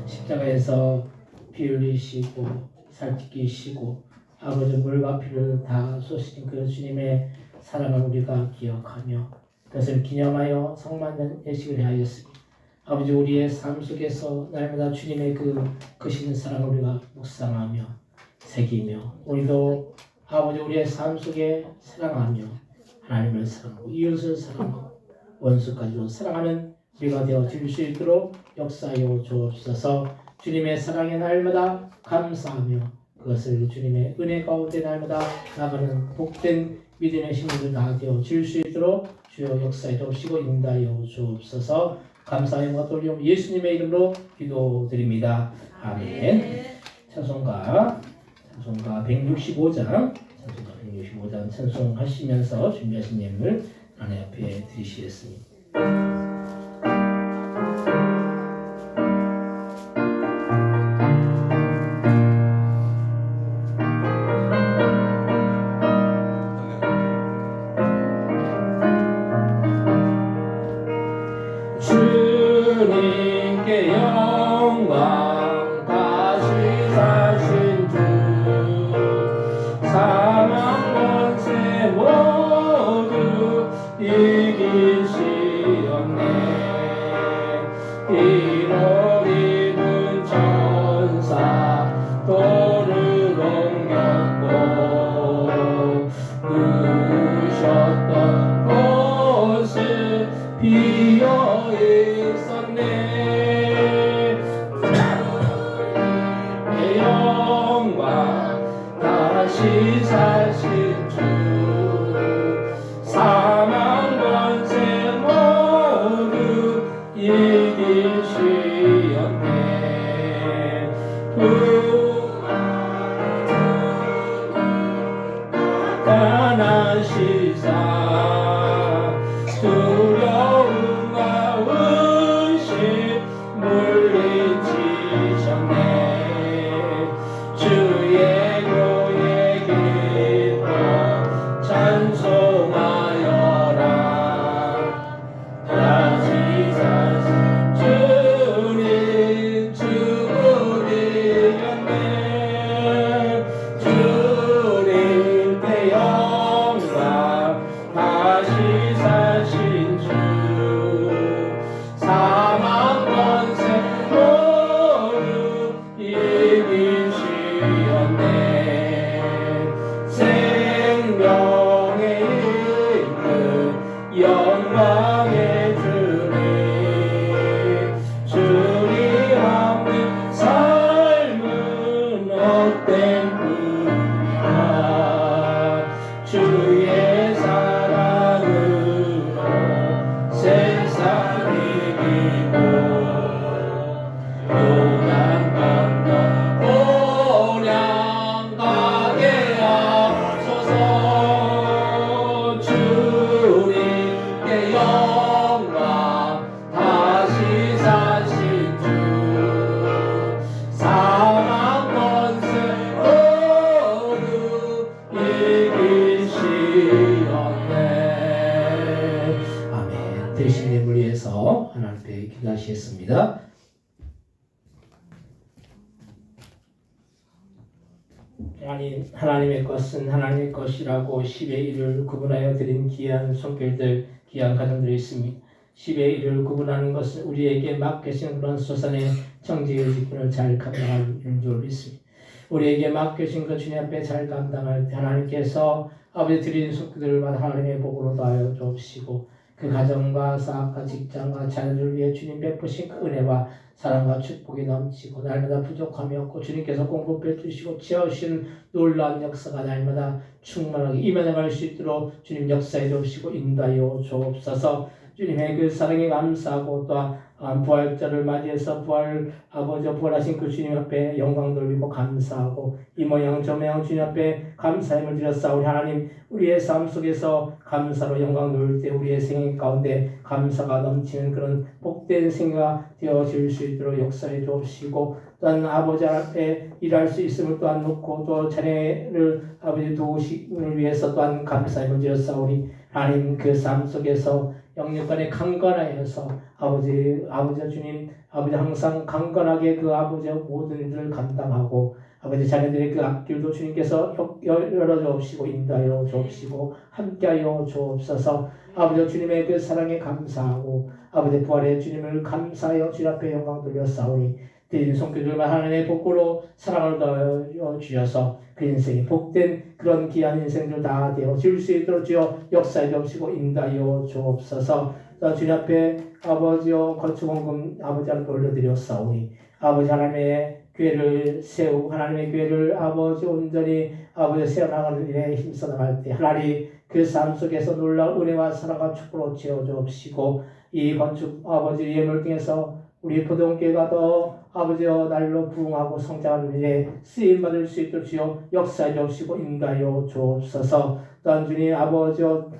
십자가에서 피 흘리시고 살찌기시고 아버지 물과 피를 다 쏟으신 그 주님의 사랑을 우리가 기억하며 그것을 기념하여 성만찬 예식을 하였습니다. 아버지 우리의 삶 속에서 날마다 주님의 그 크신 사랑을 우리가 묵상하며 새기며 우리도 아버지 우리의 삶 속에 사랑하며 하나님을 사랑하고 이웃을 사랑하고 원수까지도 사랑하는 우리가 되어질 수 있도록 역사하여 주옵소서. 주님의 사랑에 날마다 감사하며 그것을 주님의 은혜 가운데 날마다 나가는 복된 믿음의 신부들 다 되어질 수 있도록 주여 역사에 주시고 인도하여 주옵소서. 감사의 돌리움 예수님의 이름으로 기도드립니다. 아멘. 찬송가 165장 찬송하시면서 준비하신 예물 하나님 앞에 드리시겠습니다. 주님께 영광 다시 사신 주 사망 권세 모두 이기시었네. 이로 입은 천사 돌을 옮겼고 누우셨던 곳을 비어 있었네. 내 영광 다시 사신 주 사망 권세 모두 이기시었네. 가난시사 두려움과 의심 물리치셨네. 주의 교회 기뻐 찬송하여라. 다시 사신 주님 주님이었네. 주님께 영광 다시 사신 주 사망 권세 모두 이기시었네. 생명에 있는 영광의 주님 주님 없는 삶은 헛된 뿐이다. 주의 사랑으로 세상 이기고 요단 건너 오량 가게 하소서. 주님께 영광 다시 사신 주 사망 권세 모두 이기시었네. 아멘. 대신 예물 위해서 하나님 앞에 기도하시겠습니다. 하나님의 것은 하나님의 것이라고 10의 1을 구분하여 드린 귀한 손길들, 귀한 가정들이 있습니다. 10의 1을 구분하는 것은 우리에게 맡겨진 그런 소산의 정직의 직분을 잘 감당할 줄 믿습니다. 우리에게 맡겨진 것 주님 앞에 잘 감당할 때 하나님께서 아버지 드린 손길들마다 하나님의 복으로 다하여 주옵시고 그 가정과 사업과 직장과 자녀들을 위해 주님 베푸신 그 은혜와 사랑과 축복이 넘치고 날마다 부족함이 없고 주님께서 공급해 주시고 채우시는 놀라운 역사가 날마다 충만하게 임해나갈 수 있도록 주님 역사해 주시고 인도하여 주옵소서. 주님의 그 사랑에 감사하고 또한 부활절을 맞이해서 부활하신 그 주님 앞에 영광 돌리고 감사하고 이 모양 저 모양 주님 앞에 감사함을 드렸사오니 하나님 우리의 삶 속에서 감사로 영광 돌릴 때 우리의 생애 가운데 감사가 넘치는 그런 복된 생애가 되어질 수 있도록 역사해 주옵시고 또한 아버지 앞에 일할 수 있음을 또한 놓고 또 자녀를 아버지 도우시기를 위해서 또한 감사함을 드렸사오니 하나님 그 삶 속에서 영육간에 강건하여서 아버지 주님 아버지 항상 강건하게 그 아버지의 모든 일을 감당하고 아버지 자녀들의 그 앞길도 주님께서 열어 주옵시고 인도하여 주옵시고 함께하여 주옵소서. 아버지 주님의 그 사랑에 감사하고 아버지 부활의 주님을 감사하여 주님 앞에 영광 돌려 싸우니 드린 손길들만 하나님의 복으로 사랑을 더하여 주셔서 그 인생이 복된 그런 귀한 인생들 다 되어 줄 수 있도록 주여 역사해 주옵시고 인도하여 주옵소서. 주님 앞에 아버지여 건축원금 아버지 앞에 올려드려 싸우니 아버지 하나님의 교회를 세우고 하나님의 교회를 아버지 온전히 아버지 세워나가는 일에 힘써 나갈 때 하나님 그 삶 속에서 놀라운 은혜와 사랑과 축복으로 채워주옵시고 이 건축 아버지 예물 통해서 우리 포동교회가 더 아버지여 날로 부흥하고 성장하는 일에 쓰임받을 수 있도록 주여 역사해 주옵시고 인도하여 주옵소서. 또한 주님 아버지여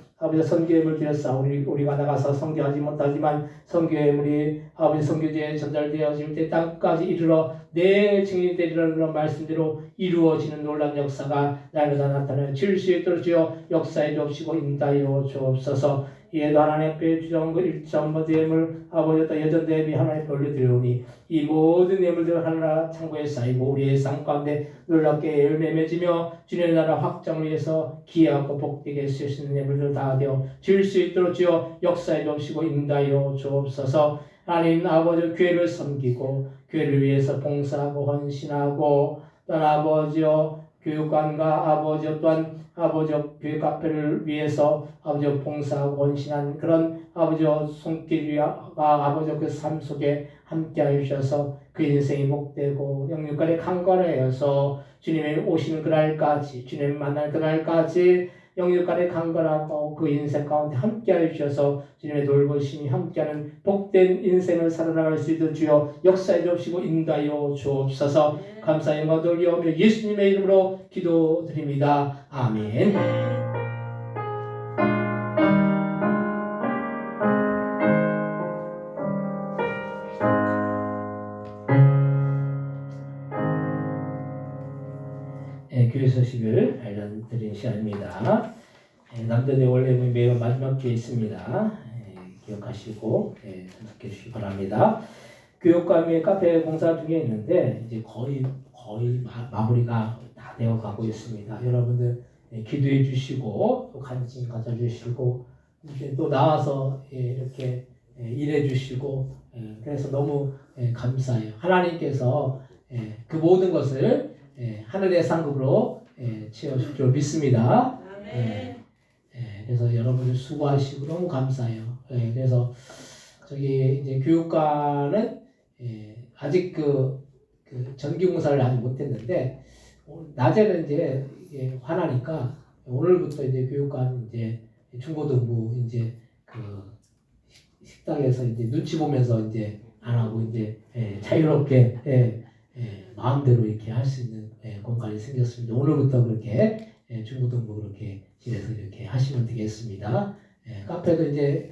선교예물 드렸사오니 우리가 나가서 선교하지 못하지만 선교예물이 아버지 선교제에 전달되어질 때 땅까지 이르러 내 증인이 되리라는 그런 말씀대로 이루어지는 놀라운 역사가 날마다 나타나는 줄 수 있도록 주여 역사해 주옵시고 인도하여 주옵소서. 이에도 하나님 앞에 주정한 그 1.5 예물 아버지 또 여전 대비 하나님 앞에 올려드리오니 이 모든 예물들을 하나하나 창고에 쌓이고 우리의 삶 가운데 놀랍게 열매 맺으며 주님의 나라 확장을 위해서 기하고 복되게 쓰시는 예물들 다 되어 줄 수 있도록 주여 역사해 주옵시고 인도하여 주옵소서. 하나님 아버지 교회를 섬기고 교회를 위해서 봉사하고 헌신하고 또한 아버지여 교육관과 아버지여 또한 아버지여 교회 카페를 위해서 아버지여 봉사하고 헌신한 그런 아버지여 손길과 아버지여 그 삶 속에 함께하여 주셔서 그 인생이 복되고 영육간에 강건하여서 주님의 오시는 그날까지 주님 만날 그날까지 영육간에 강건하고 그 인생 가운데 함께하여 주셔서 주님의 돌보심이 함께하는 복된 인생을 살아나갈 수 있도록 주여 역사해 주옵시고 인도하여 주옵소서. 감사 영광 돌려 예수님의 이름으로 기도드립니다. 아멘. 교회 소식을 알려드리는 시간입니다. 남자들 원래 매우 마지막 주에 있습니다. 기억하시고 참석해 주시기 바랍니다. 교육감의 카페 공사 중에 있는데 이제 거의 마무리가 다 되어 가고 있습니다. 여러분들 기도해 주시고 또 관심 가져 주시고 이제 또 나와서 이렇게 일해 주시고 그래서 너무 감사해요. 하나님께서 그 모든 것을 하늘의 상급으로 채워줄 줄 믿습니다. 그래서 여러분들 수고하시고 너무 감사해요. 그래서 저기 이제 교육과는 아직 그 전기공사를 아직 못했는데 낮에는 이제 화나니까 오늘부터 이제 교육과는 이제 중고등부 이제 그 식당에서 이제 눈치 보면서 이제 안 하고 이제 자유롭게 마음대로 이렇게 할 수 있는 공간이 생겼습니다. 오늘부터 그렇게 중고등부 그렇게 집에서 이렇게 하시면 되겠습니다. 카페도 이제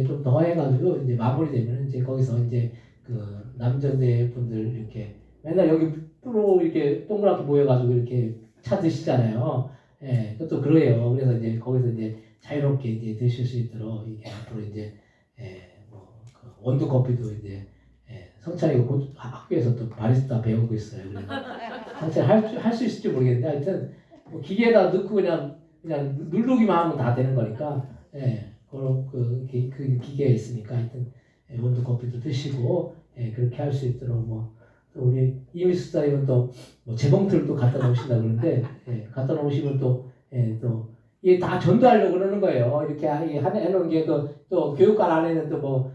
좀 더 해가지고 이제 마무리되면 이제 거기서 이제 그 남자대 분들 이렇게 맨날 여기 프로 이렇게 동그랗게 모여가지고 이렇게 차 드시잖아요. 그것도 그래요. 그래서 이제 거기서 이제 자유롭게 이제 드실 수 있도록 이게 앞으로 이제 그 원두 커피도 이제 성찬이가 곧 학교에서 또 바리스타 배우고 있어요. 성찬이 할 수 있을지 모르겠는데 하여튼 뭐 기계에다 넣고 그냥 누르기만 하면 다 되는 거니까 그런 그 기계에 있으니까 하여튼 원두 커피도 드시고 그렇게 할 수 있도록 뭐 또 우리 이미수 사님은 또 뭐 재봉틀을 또 갖다 놓으신다 그러는데 갖다 놓으시면 또 이게 다 전도하려고 그러는 거예요. 이렇게 해놓은 게 또 교육관 안에는 또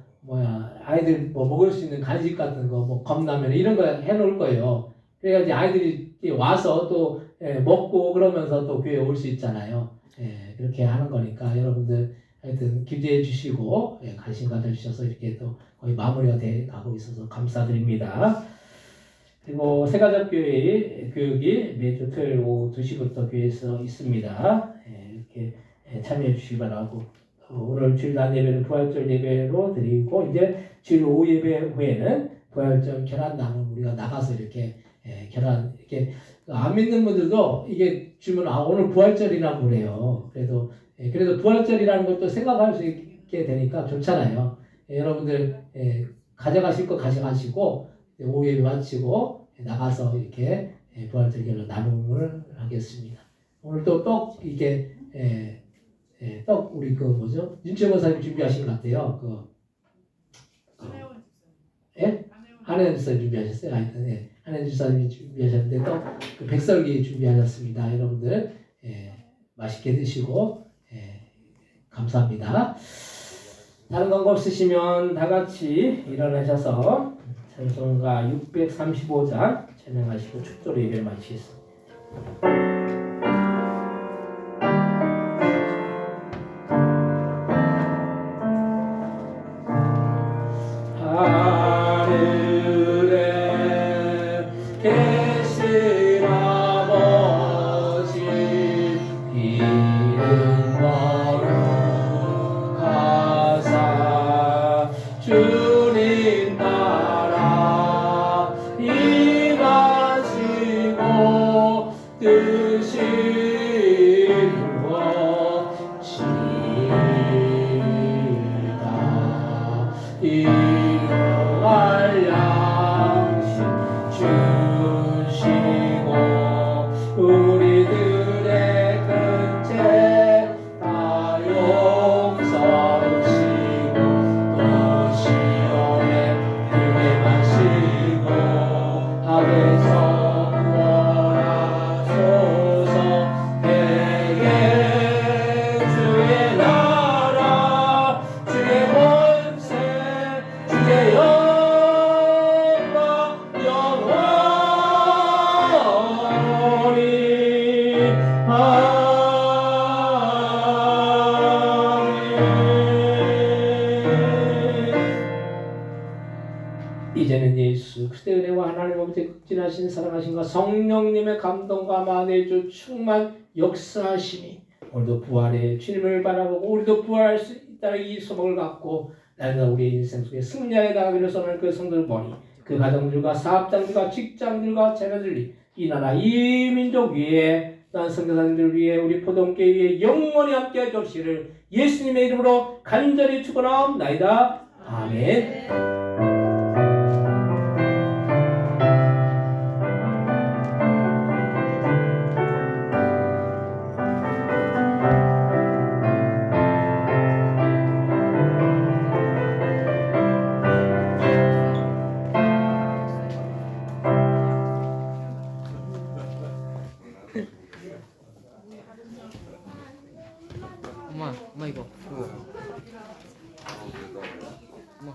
아이들 뭐 먹을 수 있는 간식 같은 거 뭐 컵라면 이런 거 해놓을 거예요. 그래야지 아이들이 와서 또 먹고 그러면서 또 교회에 올 수 있잖아요. 그렇게 하는 거니까 여러분들 하여튼 기대해 주시고 관심 가져주셔서 이렇게 또 거의 마무리가 돼 가고 있어서 감사드립니다. 그리고 새가족교회 교육이 매주 토요일 오후 2시부터 교회에서 있습니다. 이렇게 참여해 주시기 바라고 오늘 주일 낮 예배는 부활절 예배로 드리고 이제 주일 오후 예배 후에는 부활절 계란 나눔 우리가 나가서 이렇게 계란 이렇게 안 믿는 분들도 이게 주면 오늘 부활절이라고 그래요. 그래도 부활절이라는 것도 생각할 수 있게 되니까 좋잖아요. 여러분들 가져가실 거 가져가시고 오후 예배 마치고 나가서 이렇게 부활절기로 나눔을 하겠습니다. 오늘도 떡 이게 떡 우리 그 뭐죠? 윤채 권사님 준비하신 것 같아요. 한혜원 집사님 준비하셨어요? 한혜원 집사님이 준비하셨는데 또그 백설기 준비하셨습니다. 여러분들 맛있게 드시고 감사합니다. 다른 광고 없으시면 다 같이 일어나셔서 찬송가 635장 찬양하시고 축도로 예배를 마치겠습니다. 하늘에 계신 아버지 이름 거룩하사 주님 따라 임하시고 뜻이 이루어지이다. 일용할 양식 주시고 우리들의 근죄 다 용서하시고 또 시험에 들게 마시고 악에서 구원하소서. 내게 주의 나라 주의 권세 주의 영광 영원히 아멘. 이제는 예수 그리스도의 은혜와 하나님 아버지의 극진하신 사랑하심과 성령님의 감동과 만의 주 충만 역사하심이 오늘도 부활의 주님을 바라보고 우리도 부활할 수 있다는 이 소망을 갖고 날마다 우리의 인생 속에 승리하여 나가기를 소원하는 그 성도들 보니 그 가정들과 사업장들과 직장들과 자녀들 이 나라 이 민족 위에 또한 선교사님들 위해 우리 포동교회 위에 영원히 함께해 주시기를 예수님의 이름으로 간절히 축원하옵나이다. 아멘. 엄마 이거. 엄마.